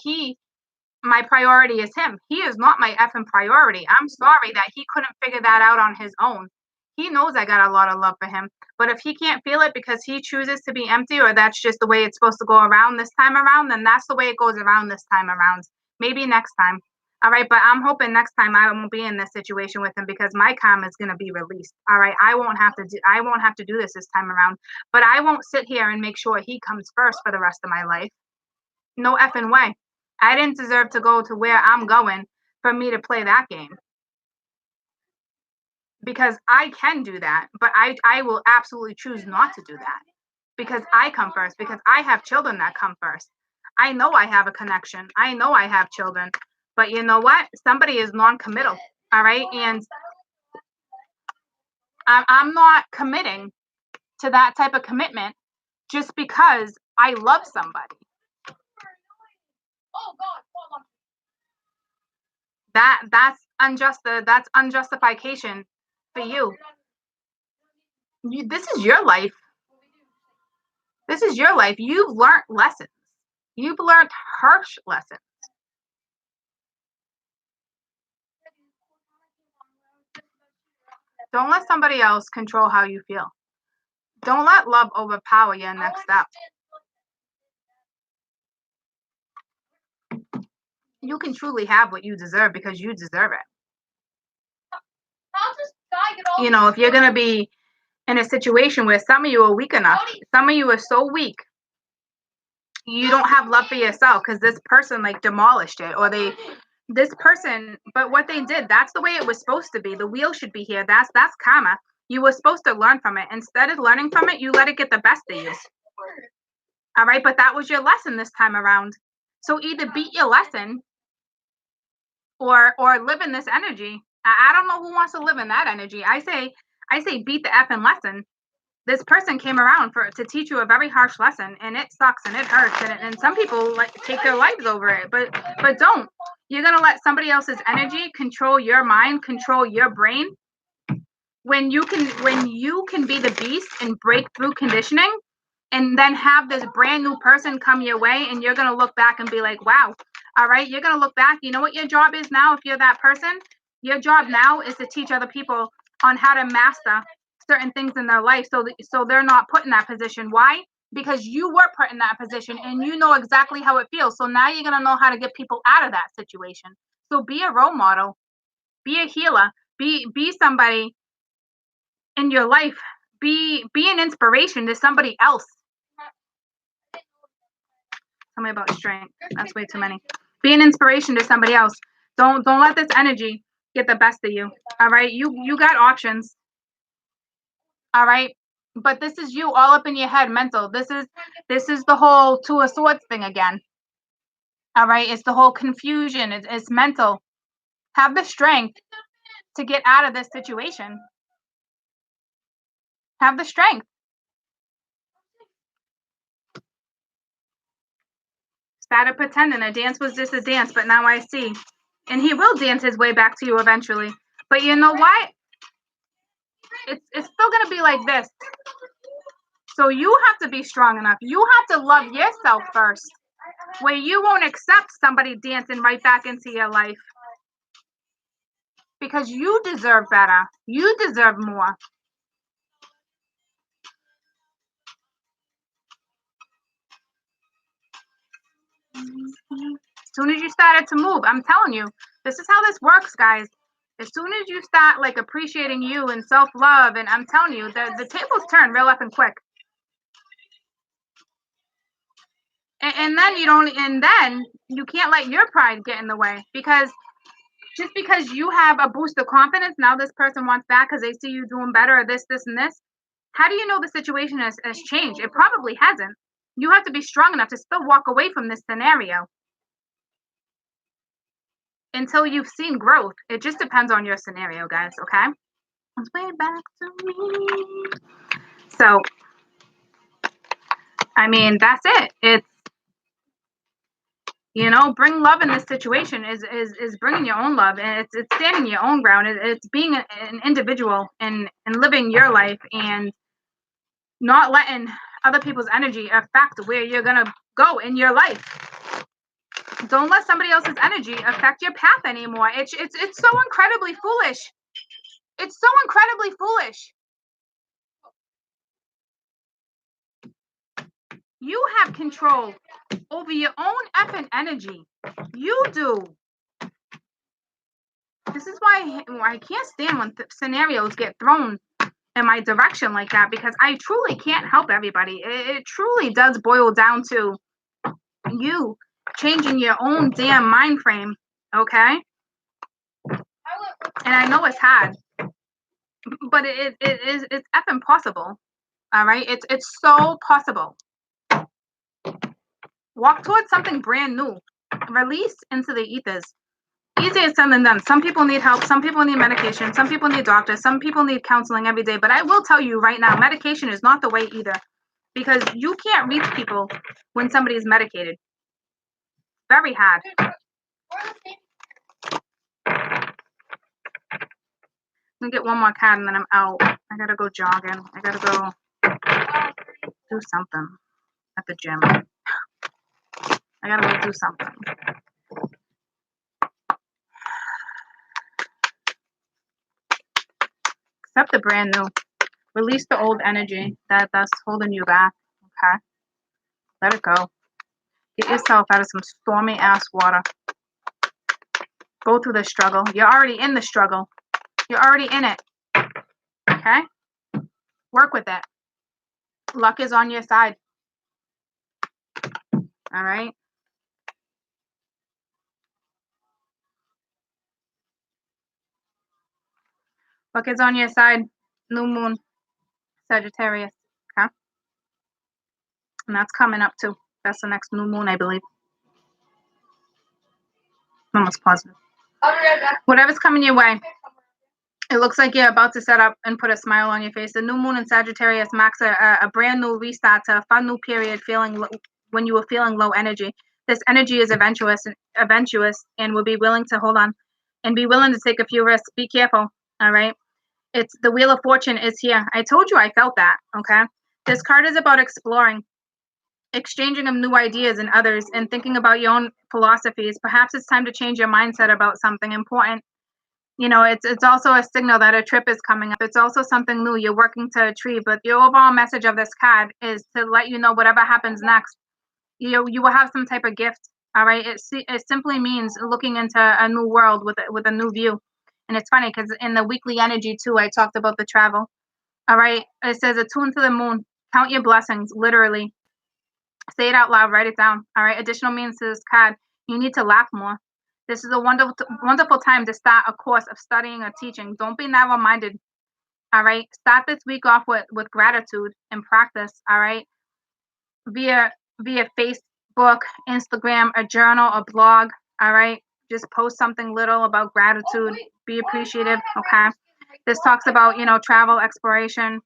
my priority is him. He is not my effing priority. I'm sorry that he couldn't figure that out on his own. He knows I got a lot of love for him. But if he can't feel it because he chooses to be empty, or that's just the way it's supposed to go around this time around, then that's the way it goes around this time around. Maybe next time. All right. But I'm hoping next time I won't be in this situation with him because my karma is gonna be released. All right. I won't have to do this time around. But I won't sit here and make sure he comes first for the rest of my life. No effing way. I didn't deserve to go to where I'm going for me to play that game. Because I can do that, but I will absolutely choose not to do that because I come first, because I have children that come first. I know I have a connection. I know I have children. But you know what? Somebody is non-committal. All right. And I'm not committing to that type of commitment just because I love somebody. That's unjust. That's unjustification for you. This is your life. This is your life. You've learned lessons. You've learned harsh lessons. Don't let somebody else control how you feel. Don't let love overpower your next step. You can truly have what you deserve because you deserve it. If you're going to be in a situation where some of you are weak enough, some of you are so weak, you don't have love for yourself because this person like demolished it, or this person, but what they did, that's the way it was supposed to be. The wheel should be here. That's karma. You were supposed to learn from it. Instead of learning from it, you let it get the best of you. All right, but that was your lesson this time around. So either beat your lesson or live in this energy. I don't know who wants to live in that energy. I say beat the effing lesson. This person came around to teach you a very harsh lesson, and it sucks and it hurts, and some people like take their lives over it, but don't. You're gonna let somebody else's energy control your mind, control your brain, when you can be the beast and break through conditioning, and then have this brand new person come your way, and you're gonna look back and be like, wow. All right, you're gonna look back. You know what your job is now? If you're that person, your job now is to teach other people on how to master certain things in their life, so they're not put in that position. Why? Because you were put in that position and you know exactly how it feels. So now you're going to know how to get people out of that situation. So be a role model, be a healer, be somebody in your life, be an inspiration to somebody else. Tell me about strength. That's way too many. Be an inspiration to somebody else. Don't let this energy get the best of you. All right, you got options. All right, but this is you all up in your head, mental. This is the whole two of swords thing again. All right, it's the whole confusion. It's mental. Have the strength to get out of this situation. Have the strength. Started pretending a dance was just a dance, but now I see. And he will dance his way back to you eventually. But you know what? It's still going to be like this. So you have to be strong enough. You have to love yourself first, where you won't accept somebody dancing right back into your life. Because you deserve better. You deserve more. As soon as you started to move, I'm telling you, this is how this works, guys. As soon as you start like appreciating you and self-love, and I'm telling you, the tables turn real up and quick. And then you can't let your pride get in the way, because just because you have a boost of confidence, now this person wants back because they see you doing better or this, and this. How do you know the situation has changed? It probably hasn't. You have to be strong enough to still walk away from this scenario until you've seen growth. It just depends on your scenario, guys, okay? It's way back to me. So, I mean, that's it. It's, bring love in this situation is bringing your own love, and it's standing your own ground. It's being an individual and living your life and not letting other people's energy affect where you're going to go in your life. Don't let somebody else's energy affect your path anymore. It's so incredibly foolish. It's so incredibly foolish. You have control over your own effing energy. You do. This is why I can't stand when scenarios get thrown in my direction like that, because I truly can't help everybody. It truly does boil down to you changing your own damn mind frame, okay? And I know it's hard, but it's effing possible. All right, it's so possible. Walk towards something brand new. Release into the ethers. Easier said than done. Some people need help. Some people need medication. Some people need doctors. Some people need counseling every day. But I will tell you right now, medication is not the way either, because you can't reach people when somebody is medicated. Very hard. Let me get one more card and then I'm out. I gotta go jogging. I gotta go do something at the gym. I gotta go do something. Accept the brand new. Release the old energy that's holding you back. Okay? Let it go. Get yourself out of some stormy ass water. Go through the struggle. You're already in the struggle. You're already in it. Okay? Work with it. Luck is on your side. All right? Luck is on your side. New moon. Sagittarius. Okay? And that's coming up too. That's the next new moon, I believe. I'm almost positive. Whatever's coming your way, it looks like you're about to set up and put a smile on your face. The new moon in Sagittarius marks a brand new restart to a fun new period when you were feeling low energy. This energy is adventurous and will be willing to hold on and be willing to take a few risks. Be careful, all right? It's the Wheel of Fortune is here. I told you I felt that, okay? This card is about exploring, exchanging of new ideas and others, and thinking about your own philosophies. Perhaps it's time to change your mindset about something important. It's also a signal that a trip is coming up. It's also something new you're working to achieve. But the overall message of this card is to let you know whatever happens next, you will have some type of gift. All right. It simply means looking into a new world with a new view. And it's funny because in the weekly energy too, I talked about the travel. All right. It says attune to the moon. Count your blessings. Literally. Say it out loud. Write it down. All right. Additional means to this card. You need to laugh more. This is a wonderful time to start a course of studying or teaching. Don't be narrow-minded. All right. Start this week off with gratitude and practice. All right. Via Facebook, Instagram, a journal, a blog. All right. Just post something little about gratitude. Be appreciative. Okay. This talks about travel, exploration.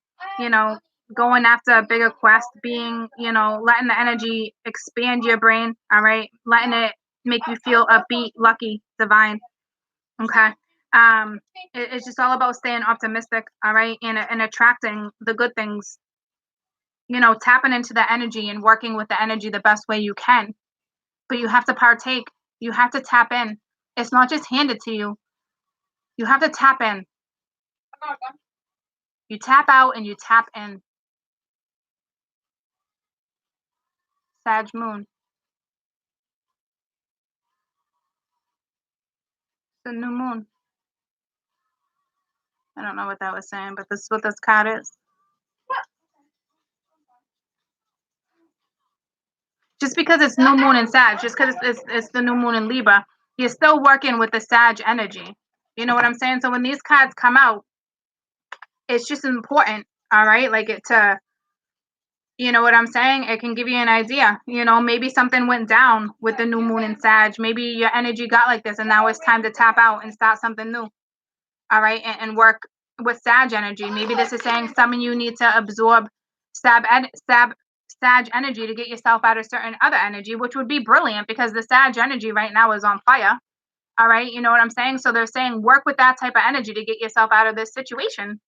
going after a bigger quest, being, letting the energy expand your brain, all right? Letting it make you feel upbeat, lucky, divine, okay? It's just all about staying optimistic, all right? And attracting the good things, tapping into the energy and working with the energy the best way you can. But you have to partake. You have to tap in. It's not just handed to you. You have to tap in. You tap out and you tap in. Sag moon. The new moon. I don't know what that was saying, but this is what this card is. Just because it's new moon in Sag, just because it's the new moon in Libra, you're still working with the Sag energy. You know what I'm saying? So when these cards come out, it's just important, all right? Like it to, you know what I'm saying? It can give you an idea. Maybe something went down with the new moon in Sag. Maybe your energy got like this, and now it's time to tap out and start something new. All right, and work with Sag energy. Maybe this is saying some of you need to absorb Sag energy to get yourself out of certain other energy, which would be brilliant because the Sag energy right now is on fire. All right, you know what I'm saying? So they're saying work with that type of energy to get yourself out of this situation.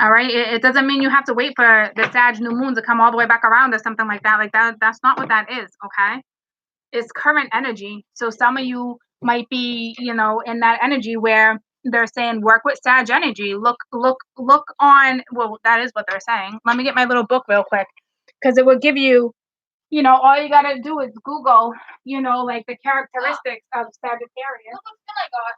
All right, it doesn't mean you have to wait for the Sag new moon to come all the way back around or something like that. Like that's not what that is. Okay, it's current energy. So some of you might be, in that energy where they're saying work with Sag energy. Look on. Well, that is what they're saying. Let me get my little book real quick because it will give you, all you gotta do is Google, like the characteristics of Sagittarius. Look what I got.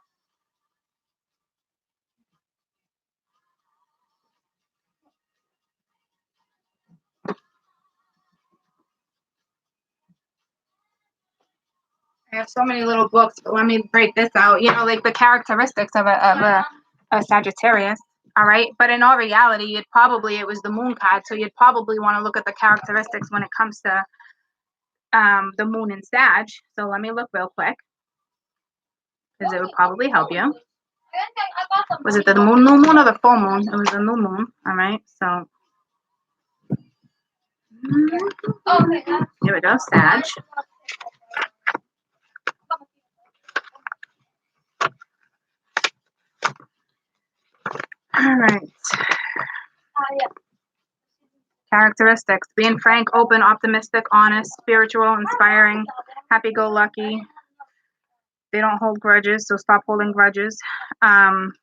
I have so many little books, but let me break this out. Like the characteristics of a Sagittarius. All right, but in all reality, it was the moon card, so you'd probably want to look at the characteristics when it comes to the moon in Sag. So let me look real quick because it would probably help you. Was it the new moon or the full moon? It was the new moon. All right, so here we go, Sag. All right. Characteristics: being frank, open, optimistic, honest, spiritual, inspiring, happy-go-lucky. They don't hold grudges, so stop holding grudges. Learn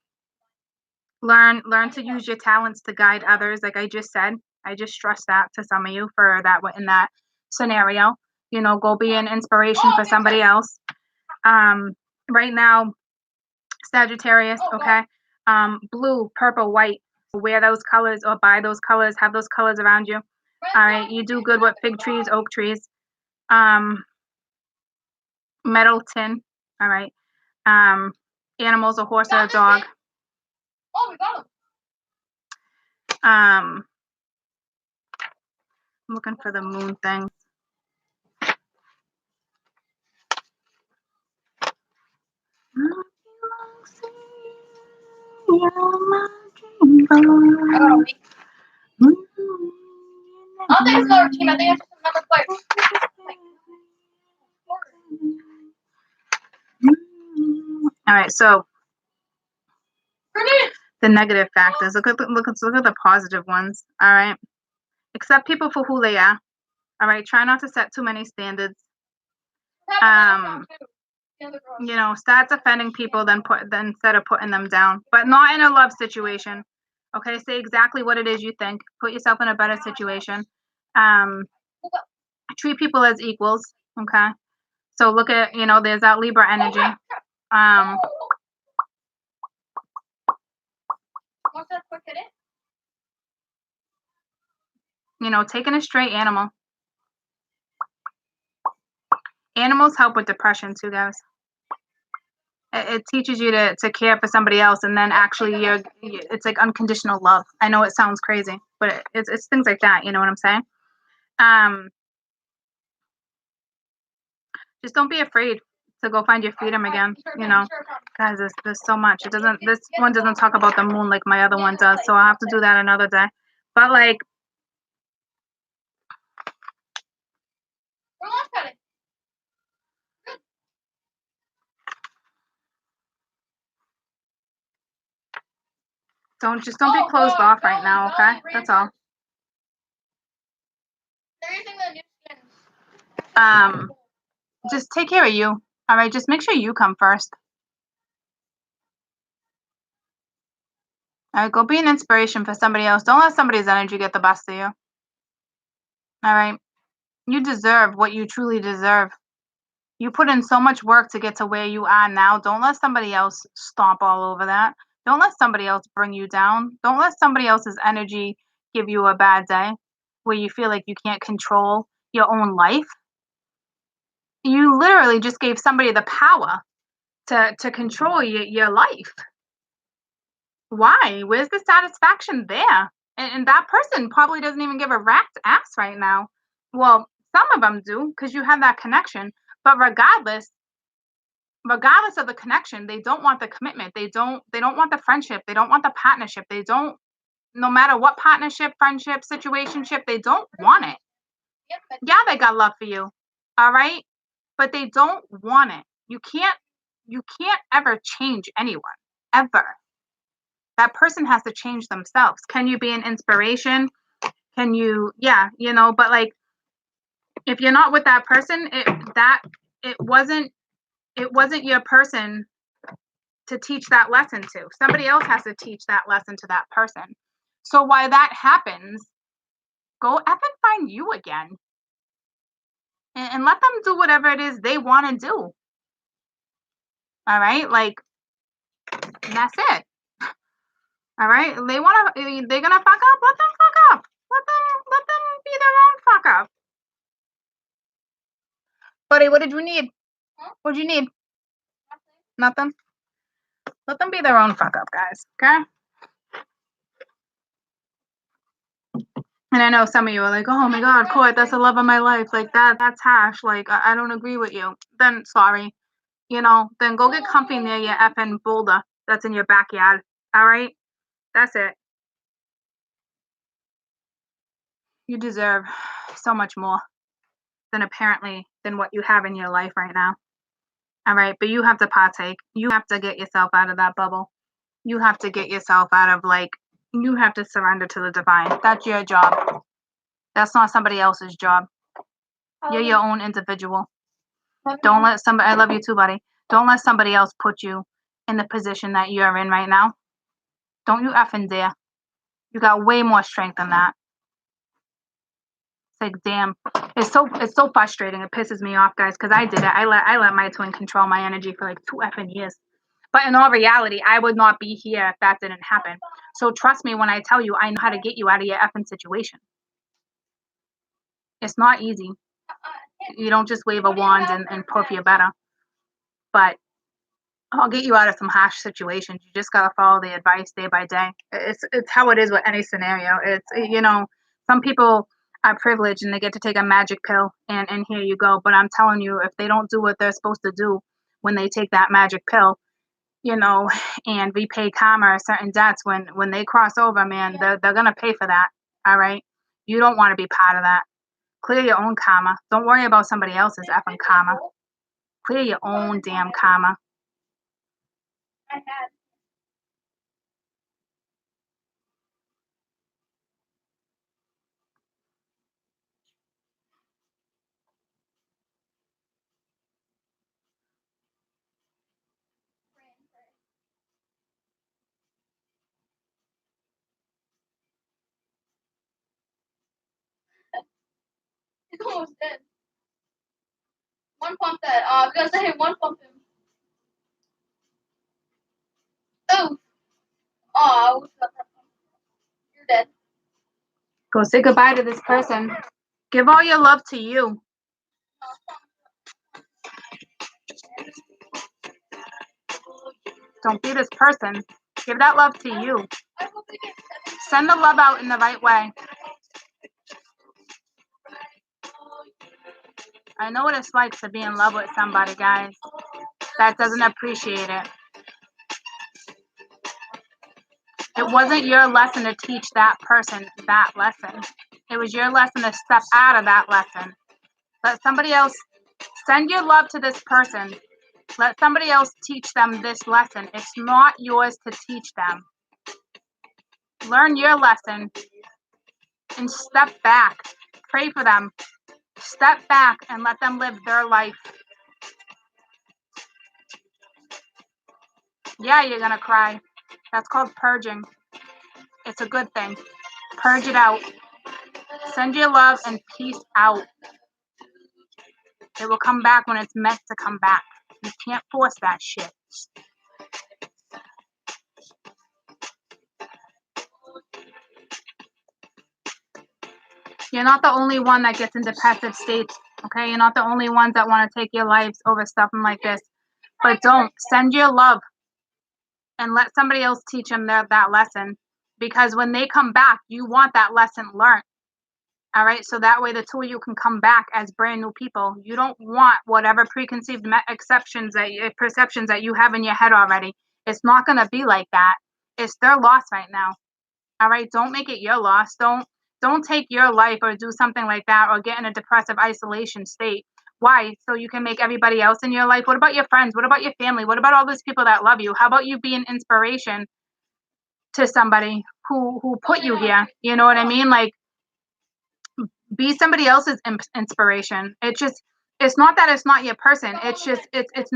to use your talents to guide others. Like I just said, I just stressed that to some of you for that in that scenario. Go be an inspiration for somebody else. Right now, Sagittarius, okay? Blue, purple, white. Wear those colors or buy those colors. Have those colors around you. All right. You do good with fig trees, oak trees. Metal tin. All right. Animals, a horse or a dog. Oh, we got them. I'm looking for the moon thing. I think it's another team. I think it's just another player. All right, so the negative factors. Look at the positive ones. All right, accept people for who they are. All right, try not to set too many standards. Start defending people then instead of putting them down, but not in a love situation. Okay, say exactly what it is you think. Put yourself in a better situation. Treat people as equals. Okay, so look at there's that Libra energy. Taking a stray animal. Animals help with depression too, guys. It teaches you to care for somebody else, and then actually it's like unconditional love. I know it sounds crazy, but it's things like that. You know what I'm saying? Just don't be afraid to go find your freedom again. Guys, there's so much. This one doesn't talk about the moon like my other one does, so I'll have to do that another day. But like Don't be closed off right now, okay? That's all. They're using the new skins. Just take care of you. All right, just make sure you come first. All right, go be an inspiration for somebody else. Don't let somebody's energy get the best of you. All right? You deserve what you truly deserve. You put in so much work to get to where you are now. Don't let somebody else stomp all over that. Don't let somebody else bring you down. Don't let somebody else's energy give you a bad day where you feel like you can't control your own life. You literally just gave somebody the power to control your life. Why? Where's the satisfaction there? And that person probably doesn't even give a rat's ass right now. Well, some of them do because you have that connection. But regardless of the connection, they don't want the commitment. They don't want the friendship. They don't want the partnership. They don't, no matter what partnership, friendship, situationship, they don't want it. Yeah, they got love for you. All right? But they don't want it. You can't ever change anyone. Ever. That person has to change themselves. Can you be an inspiration? Can you, yeah, but like if you're not with that person, it wasn't your person to teach that lesson to. Somebody else has to teach that lesson to that person. So while that happens, go effing find you again. And let them do whatever it is they want to do. All right? Like, that's it. All right? They're gonna fuck up, let them fuck up. Let them be their own fuck up. Buddy, what did you need? Huh? What did you need? Nothing? Let them be their own fuck up, guys. Okay? And I know some of you are like, oh my God, Court, that's the love of my life. Like that's harsh. Like I don't agree with you. Then sorry. Then go get comfy near your effing boulder that's in your backyard. All right? That's it. You deserve so much more than what you have in your life right now. All right? But you have to partake. You have to get yourself out of that bubble. You have to get yourself out of you have to surrender to the divine. That's your job. That's not somebody else's job. You're your own individual. Don't let somebody, I love you too, buddy. Don't let somebody else put you in the position that you're in right now. Don't you effing dare. You got way more strength than that. It's like, damn. It's so frustrating. It pisses me off, guys, because I did it. I let my twin control my energy for like 2 effing years. But in all reality, I would not be here if that didn't happen. So trust me when I tell you, I know how to get you out of your effing situation. It's not easy. You don't just wave a wand and poof, you're better. But I'll get you out of some harsh situations. You just gotta follow the advice day by day. It's how it is with any scenario. Some people are privileged and they get to take a magic pill and here you go. But I'm telling you, if they don't do what they're supposed to do when they take that magic pill, and repay karma or certain debts when they cross over, man, they're gonna pay for that. All right. You don't want to be part of that. Clear your own karma. Don't worry about somebody else's effing karma. Clear your own damn karma. I had. He's almost dead. One pump that. I was gonna say one pump him. Oh. Oh, you're dead. Go say goodbye to this person. Give all your love to you. Don't be this person. Give that love to you. Send the love out in the right way. I know what it's like to be in love with somebody, guys, that doesn't appreciate it. It wasn't your lesson to teach that person that lesson. It was your lesson to step out of that lesson. Let somebody else send your love to this person. Let somebody else teach them this lesson. It's not yours to teach them. Learn your lesson and step back. Pray for them. Step back and let them live their life. Yeah, you're going to cry. That's called purging. It's a good thing. Purge it out. Send your love and peace out. It will come back when it's meant to come back. You can't force that shit. You're not the only one that gets in depressive states, okay? You're not the only ones that want to take your lives over stuff like this. But don't. Send your love and let somebody else teach them that lesson. Because when they come back, you want that lesson learned. All right? So that way the two of you can come back as brand new people. You don't want whatever preconceived perceptions that you have in your head already. It's not going to be like that. It's their loss right now. All right? Don't make it your loss. Don't take your life or do something like that or get in a depressive isolation state. Why? So you can make everybody else in your life. What about your friends? What about your family? What about all those people that love you? How about you be an inspiration to somebody who put you here? You know what I mean? Like, be somebody else's inspiration. It's not that it's not your person. It's just it's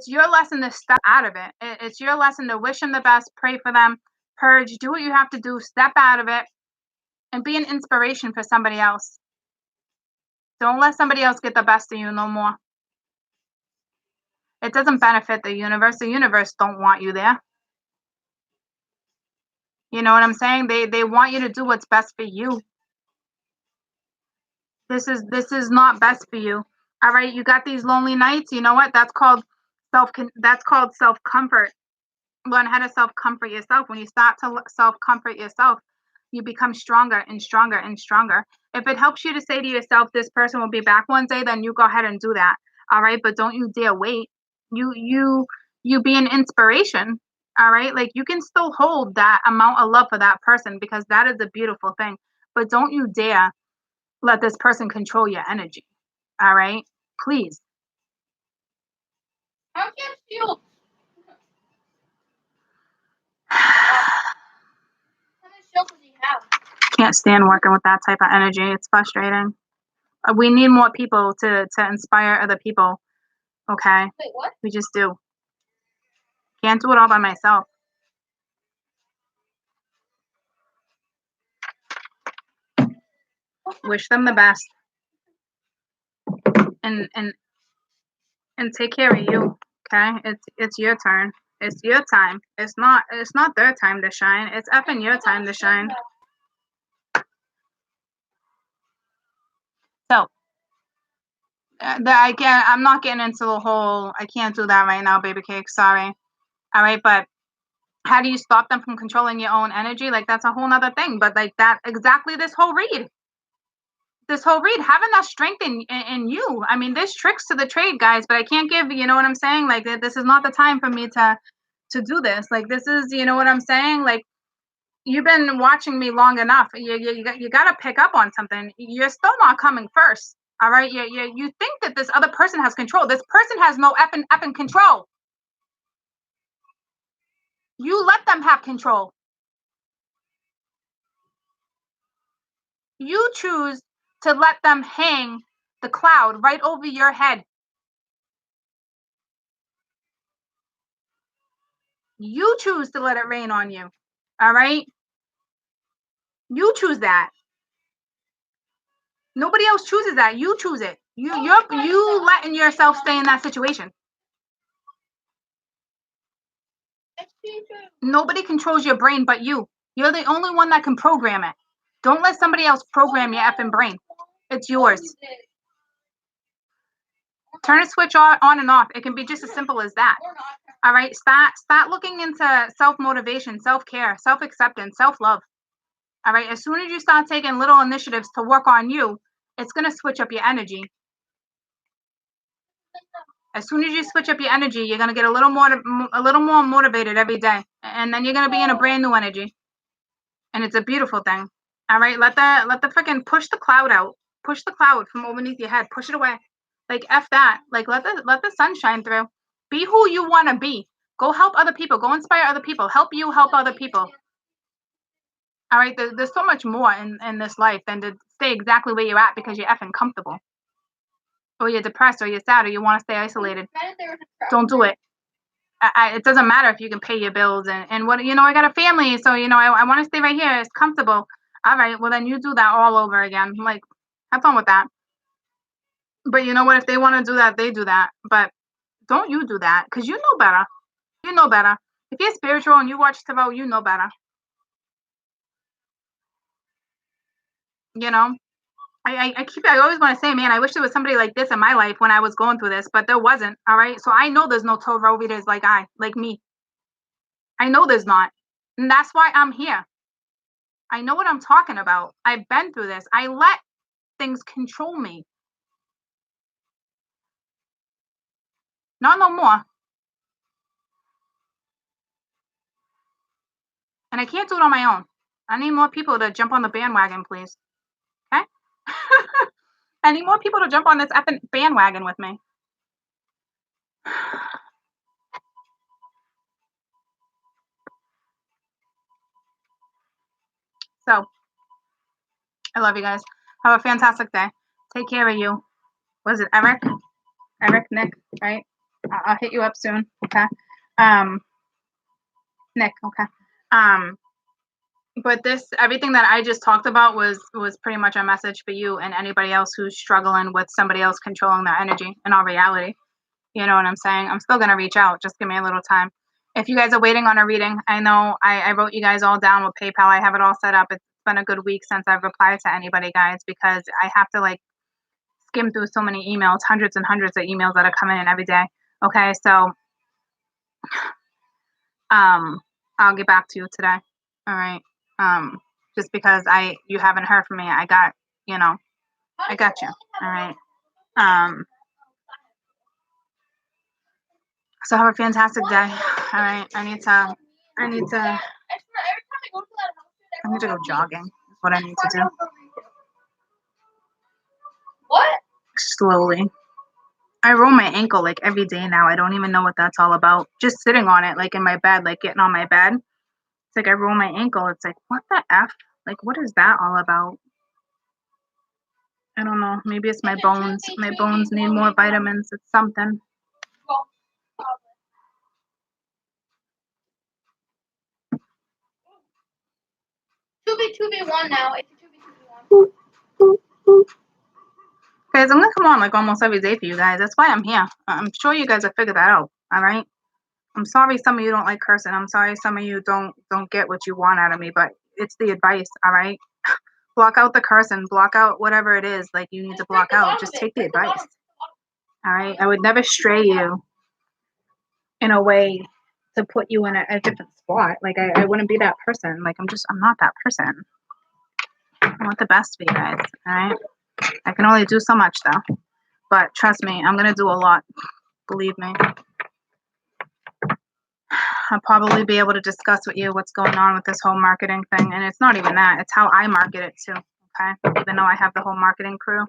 your lesson to step out of it. It's your lesson to wish them the best, pray for them, purge, do what you have to do, step out of it, and be an inspiration for somebody else. Don't let somebody else get the best of you no more. It doesn't benefit the universe. The universe don't want you there. You know what I'm saying? They want you to do what's best for you. This is not best for you. All right, you got these lonely nights. You know what? That's called self-comfort. Learn how to self-comfort yourself. When you start to self-comfort yourself, you become stronger and stronger and stronger. If it helps you to say to yourself, this person will be back one day, then you go ahead and do that. All right, but don't you dare wait. You be an inspiration. All right, like you can still hold that amount of love for that person because that is a beautiful thing. But don't you dare let this person control your energy. All right, please. How much shield? How many shields does he have? Can't stand working with that type of energy. It's frustrating. We need more people to inspire other people. Okay. Wait, what? We just do. Can't do it all by myself. Wish them the best. And take care of you. Okay? It's your turn. It's your time. It's not their time to shine. It's effing your time to shine. So I'm not getting into the whole I can't do that right now, baby cake. Sorry. All right, but how do you stop them from controlling your own energy? Like that's a whole nother thing. But like that exactly this whole read, having that strength in you. I mean, there's tricks to the trade, guys, but I can't give, you know what I'm saying? Like this is not the time for me to do this. Like this is, you know what I'm saying? Like you've been watching me long enough. You got to pick up on something. You're still not coming first. All right. You think that this other person has control. This person has no effing control. You let them have control. You choose to let them hang the cloud right over your head. You choose to let it rain on you. All right? You choose that. Nobody else chooses that. You choose it. You letting yourself stay in that situation. Nobody controls your brain but you. You're the only one that can program it. Don't let somebody else program your effing brain. It's yours. Turn a switch on and off. It can be just as simple as that. All right? Start looking into self-motivation, self-care, self-acceptance, self-love. All right? As soon as you start taking little initiatives to work on you, it's going to switch up your energy. As soon as you switch up your energy, you're going to get a little more motivated every day. And then you're going to be in a brand new energy. And it's a beautiful thing. All right? Let the freaking push the cloud out. Push the cloud from underneath your head. Push it away. Like F that. Like let the sun shine through. Be who you want to be. Go help other people. Go inspire other people. Help you help other people. All right, there's so much more in this life than to stay exactly where you're at because you're effing comfortable, or you're depressed, or you're sad, or you want to stay isolated. Don't do it. It doesn't matter if you can pay your bills and what I got a family, so I want to stay right here. It's comfortable. All right, well then you do that all over again. Like, have fun with that. But you know what? If they want to do that, they do that. But don't you do that because you know better. You know better. If you're spiritual and you watch Tavo, you know better. You know. I always want to say, man, I wish there was somebody like this in my life when I was going through this, but there wasn't. All right, so I know there's no Toro readers like me. I know there's not, and that's why I'm here. I know what I'm talking about. I've been through this. I let things control me. Not no more. And I can't do it on my own. I need more people to jump on the bandwagon, please. Okay? I need more people to jump on this effing bandwagon with me. So, I love you guys. Have a fantastic day. Take care of you. Was it Eric? Eric, Nick, right? I'll hit you up soon. Okay. Nick, okay. But everything that I just talked about was pretty much a message for you and anybody else who's struggling with somebody else controlling their energy in all reality. You know what I'm saying? I'm still going to reach out. Just give me a little time. If you guys are waiting on a reading, I know I wrote you guys all down with PayPal. I have it all set up. It's been a good week since I've replied to anybody, guys, because I have to skim through so many emails, hundreds and hundreds of emails that are coming in every day. Okay, so I'll get back to you today. All right. Just because you haven't heard from me, I got you. All right. So have a fantastic day. All right. I need to go jogging. Is what I need to do. What? Slowly. I roll my ankle every day now. I don't even know what that's all about. Just sitting on it, in my bed, getting on my bed. It's I roll my ankle. It's what the F? What is that all about? I don't know. Maybe it's my bones. My bones need more vitamins. It's something. Two v one now. It's a 2v1. Guys, I'm gonna come on almost every day for you guys. That's why I'm here. I'm sure you guys have figured that out. All right. I'm sorry some of you don't like cursing. I'm sorry some of you don't get what you want out of me, but it's the advice. All right. Block out the cursing. Block out whatever it is you need to block out. Just take the advice. All right. I would never stray you in a way to put you in a different spot. I wouldn't be that person. I'm not that person. I want the best for you guys. All right. I can only do so much though. But trust me, I'm gonna do a lot. Believe me. I'll probably be able to discuss with you what's going on with this whole marketing thing. And it's not even that. It's how I market it too. Okay. Even though I have the whole marketing crew,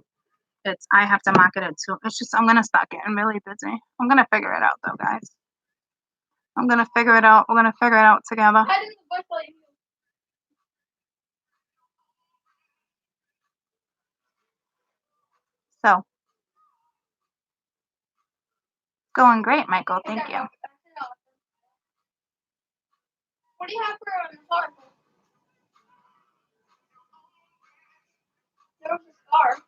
I have to market it too. It's just I'm gonna start getting really busy. I'm gonna figure it out though, guys. I'm gonna figure it out. We're gonna figure it out together. So going great, Michael. Thank you. What do you have for on the car? There was a scar.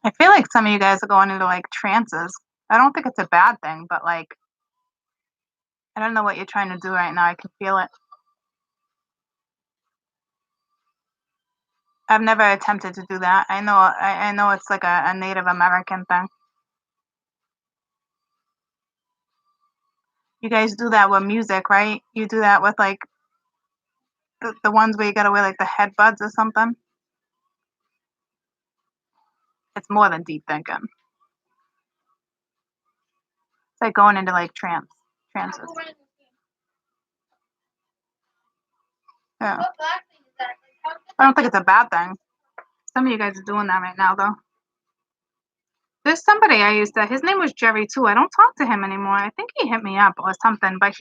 I feel like some of you guys are going into trances. I don't think it's a bad thing, but I don't know what you're trying to do right now. I can feel it. I've never attempted to do that. I know it's a Native American thing. You guys do that with music, right? You do that with the ones where you gotta wear the headbuds or something. It's more than deep thinking. It's going into trances. Yeah. I don't think it's a bad thing. Some of you guys are doing that right now, though. There's somebody his name was Jerry, too. I don't talk to him anymore. I think he hit me up or something, but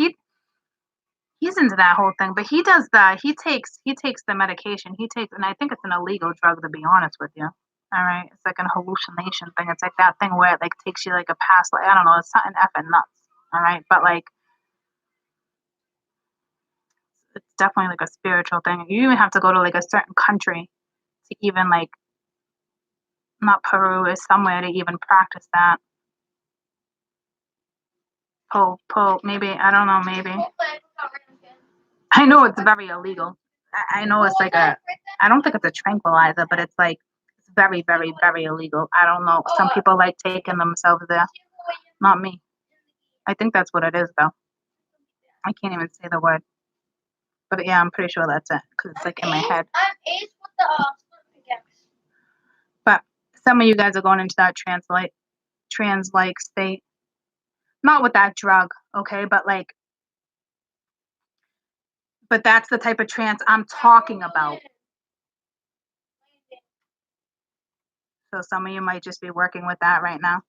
He's into that whole thing, but he takes the medication. He takes, and I think it's an illegal drug to be honest with you. All right, it's like an hallucination thing. It's like that thing where it like takes you like a past, like I don't know, it's something effing nuts. All right, but like it's definitely like a spiritual thing. You even have to go to like a certain country to even like not Peru is somewhere to even practice that. Maybe I don't know, maybe. I know it's very illegal. I know it's like I don't think it's a tranquilizer, but it's like it's very, very, very illegal. I don't know. Some people like taking themselves there. Not me. I think that's what it is, though. I can't even say the word, but yeah, I'm pretty sure that's it because it's like in my head. I'm ace with the pickaxe. But some of you guys are going into that trans-like state. Not with that drug, okay, but that's the type of trance I'm talking about. So some of you might just be working with that right now.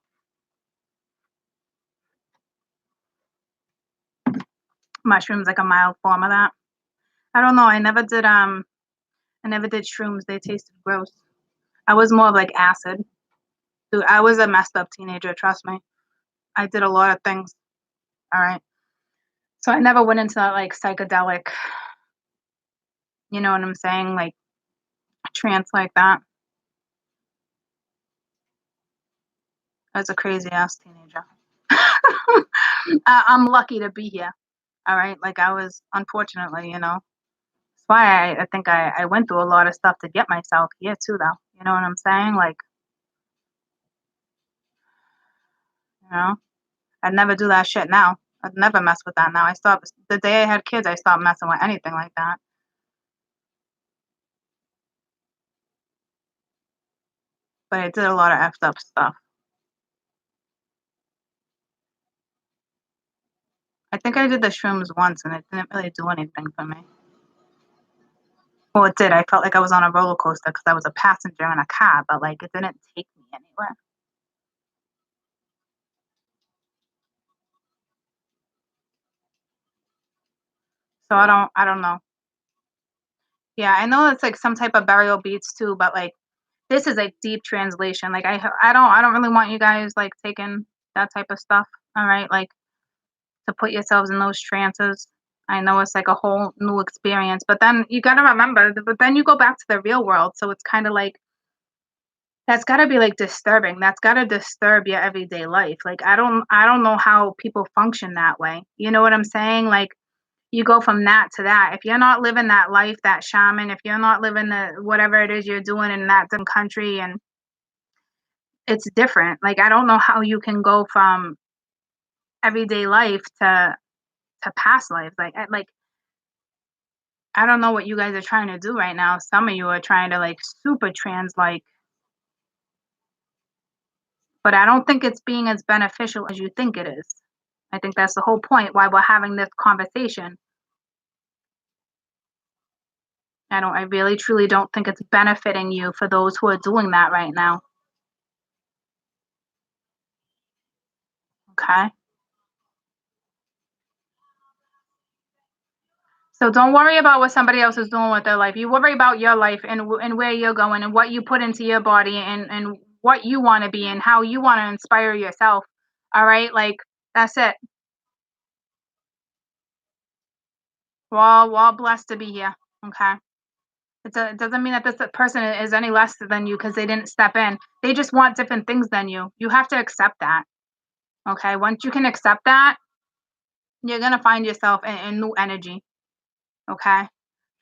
Mushrooms like a mild form of that. I don't know. I never did shrooms. They tasted gross. I was more of like acid. Dude, I was a messed up teenager, trust me. I did a lot of things. All right. So I never went into that like psychedelic, you know what I'm saying? Like trance like that. I was a crazy ass teenager. I'm lucky to be here. All right. Like I was, unfortunately, That's why I think I went through a lot of stuff to get myself here too, though. You know what I'm saying? Like, you know, I'd never do that shit now. I'd never mess with that now. I stopped the day I had kids. I stopped messing with anything like that. But I did a lot of effed up stuff. I think I did the shrooms once, and it didn't really do anything for me. Well, it did. I felt like I was on a roller coaster because I was a passenger in a car, but like it didn't take me anywhere. So I don't know. Yeah, I know it's like some type of burial beats too, but like this is a deep translation. Like I don't really want you guys like taking that type of stuff. All right, like to put yourselves in those trances. I know it's like a whole new experience, but then you got to remember, but then you go back to the real world. So it's kind of like that's got to be like disturbing. That's got to disturb your everyday life. Like I don't know how people function that way. You know what I'm saying? Like you go from that to that. If you're not living that life, that shaman, if you're not living the whatever it is you're doing in that different country and it's different. Like I don't know how you can go from everyday life to past lives. Like I don't know what you guys are trying to do right now. Some of you are trying to like super trans like, but I don't think it's being as beneficial as you think it is. I think that's the whole point why we're having this conversation. I really truly don't think it's benefiting you for those who are doing that right now. Okay? So don't worry about what somebody else is doing with their life. You worry about your life and where you're going and what you put into your body and what you want to be and how you want to inspire yourself. All right? Like that's it. We're all blessed to be here. Okay? It doesn't mean that this person is any less than you because they didn't step in. They just want different things than you. You have to accept that. Okay? Once you can accept that, you're going to find yourself in new energy. Okay?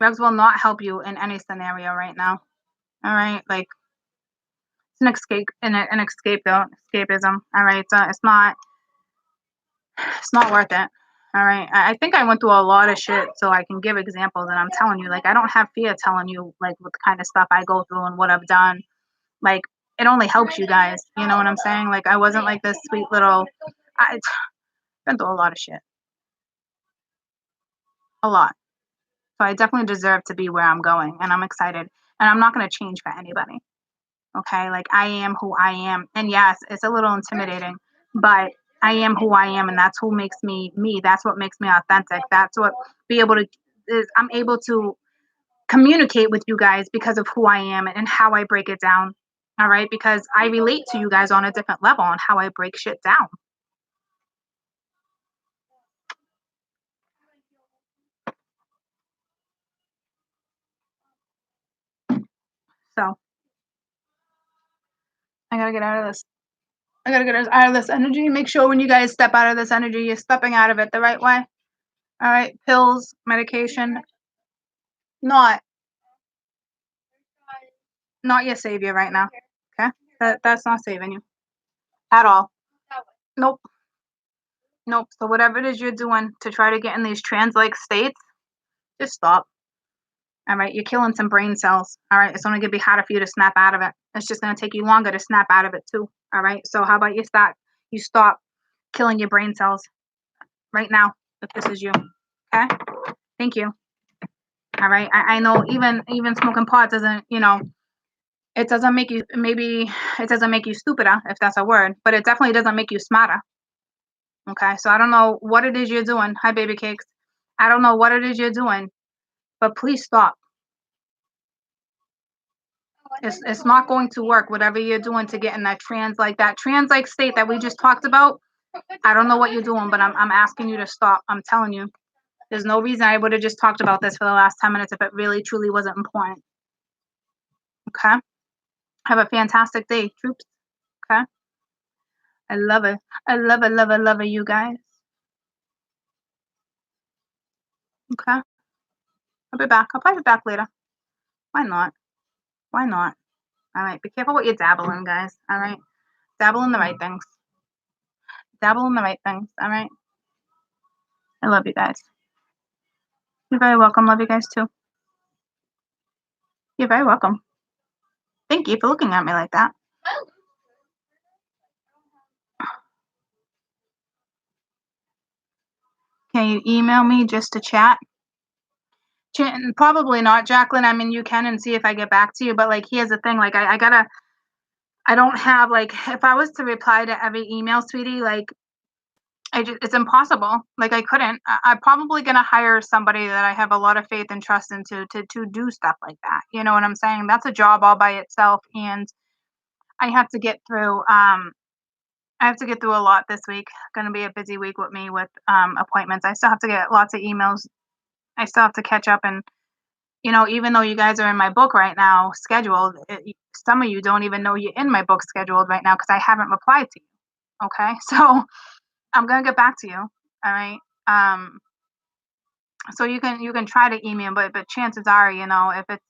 Drugs will not help you in any scenario right now. All right? Like it's an escape an escape though escapism. All right, so it's not worth it. All right, I think I went through a lot of shit so I can give examples, and I'm telling you, like I don't have fear telling you like what the kind of stuff I go through and what I've done. Like it only helps you guys. You know what I'm saying? Like I wasn't like this sweet little. I've been through a lot of shit, a lot. So I definitely deserve to be where I'm going, and I'm excited, and I'm not going to change for anybody. Okay, like I am who I am, and yes, it's a little intimidating, but I am who I am, and that's who makes me me. That's what makes me authentic. That's what be able to I'm able to communicate with you guys because of who I am and how I break it down. All right, because I relate to you guys on a different level on how I break shit down. So I gotta get out of this. I gotta get out of this energy. Make sure when you guys step out of this energy, you're stepping out of it the right way. All right, pills, medication, not your savior right now. Okay, that's not saving you at all. Nope, nope. So whatever it is you're doing to try to get in these trance-like states, just stop. All right, you're killing some brain cells. All right, it's only gonna be harder for you to snap out of it. It's just gonna take you longer to snap out of it too. All right, so how about you stop killing your brain cells right now if this is you. Okay, thank you. All right, I know even smoking pot doesn't, it doesn't make you, maybe it doesn't make you stupider if that's a word, but it definitely doesn't make you smarter. Okay, so I don't know what it is you're doing. Hi, baby cakes. I don't know what it is you're doing, but please stop. It's not going to work. Whatever you're doing to get in that trans like state that we just talked about. I don't know what you're doing, but I'm asking you to stop. I'm telling you. There's no reason I would have just talked about this for the last 10 minutes if it really truly wasn't important. Okay? Have a fantastic day, troops. Okay? I love it. I love it, love it, love it, you guys. Okay? I'll be back. I'll probably be back later. Why not? Why not? All right. Be careful what you dabble in, guys. All right? Dabble in the right things. Dabble in the right things. All right? I love you guys. You're very welcome. Love you guys too. You're very welcome. Thank you for looking at me like that. Can you email me just to chat? Probably not, Jacqueline. I mean, you can and see if I get back to you. But like, here's the thing. Like, I don't have like, if I was to reply to every email, sweetie, like, it's impossible. Like, I couldn't. I'm probably gonna hire somebody that I have a lot of faith and trust into to do stuff like that. You know what I'm saying? That's a job all by itself, and I have to get through. I have to get through a lot this week. Going to be a busy week with me with appointments. I still have to get lots of emails. I still have to catch up, and even though you guys are in my book right now, scheduled, some of you don't even know you're in my book scheduled right now because I haven't replied to you. Okay, so I'm gonna get back to you. All right. So you can try to email, but chances are, if it's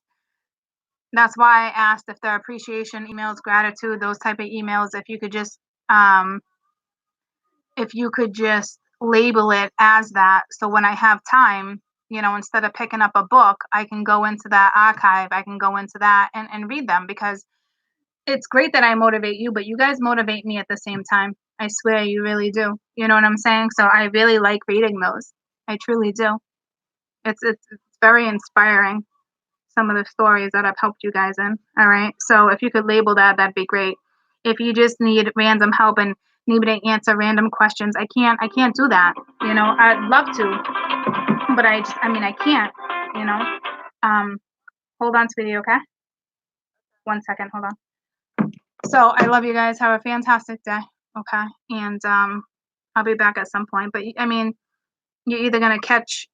that's why I asked if the appreciation emails, gratitude, those type of emails, um if you could just label it as that. So when I have time, instead of picking up a book, I can go into that archive, I can go into that and read them because it's great that I motivate you, but you guys motivate me at the same time. I swear you really do. You know what I'm saying? So I really like reading those. I truly do. It's very inspiring, some of the stories that I've helped you guys in. All right. So if you could label that, that'd be great. If you just need random help and need me to answer random questions, I can't do that. I'd love to, but I can't, you know. Hold on, sweetie, okay? 1 second, hold on. So I love you guys. Have a fantastic day. Okay. And I'll be back at some point. But you're either gonna catch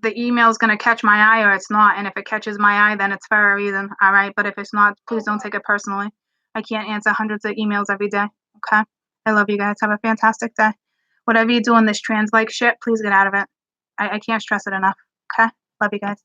the email's gonna catch my eye or it's not. And if it catches my eye, then it's for a reason. All right. But if it's not, please don't take it personally. I can't answer hundreds of emails every day. Okay. I love you guys. Have a fantastic day. Whatever you do in this trans like shit, please get out of it. I can't stress it enough. Okay. Love you guys.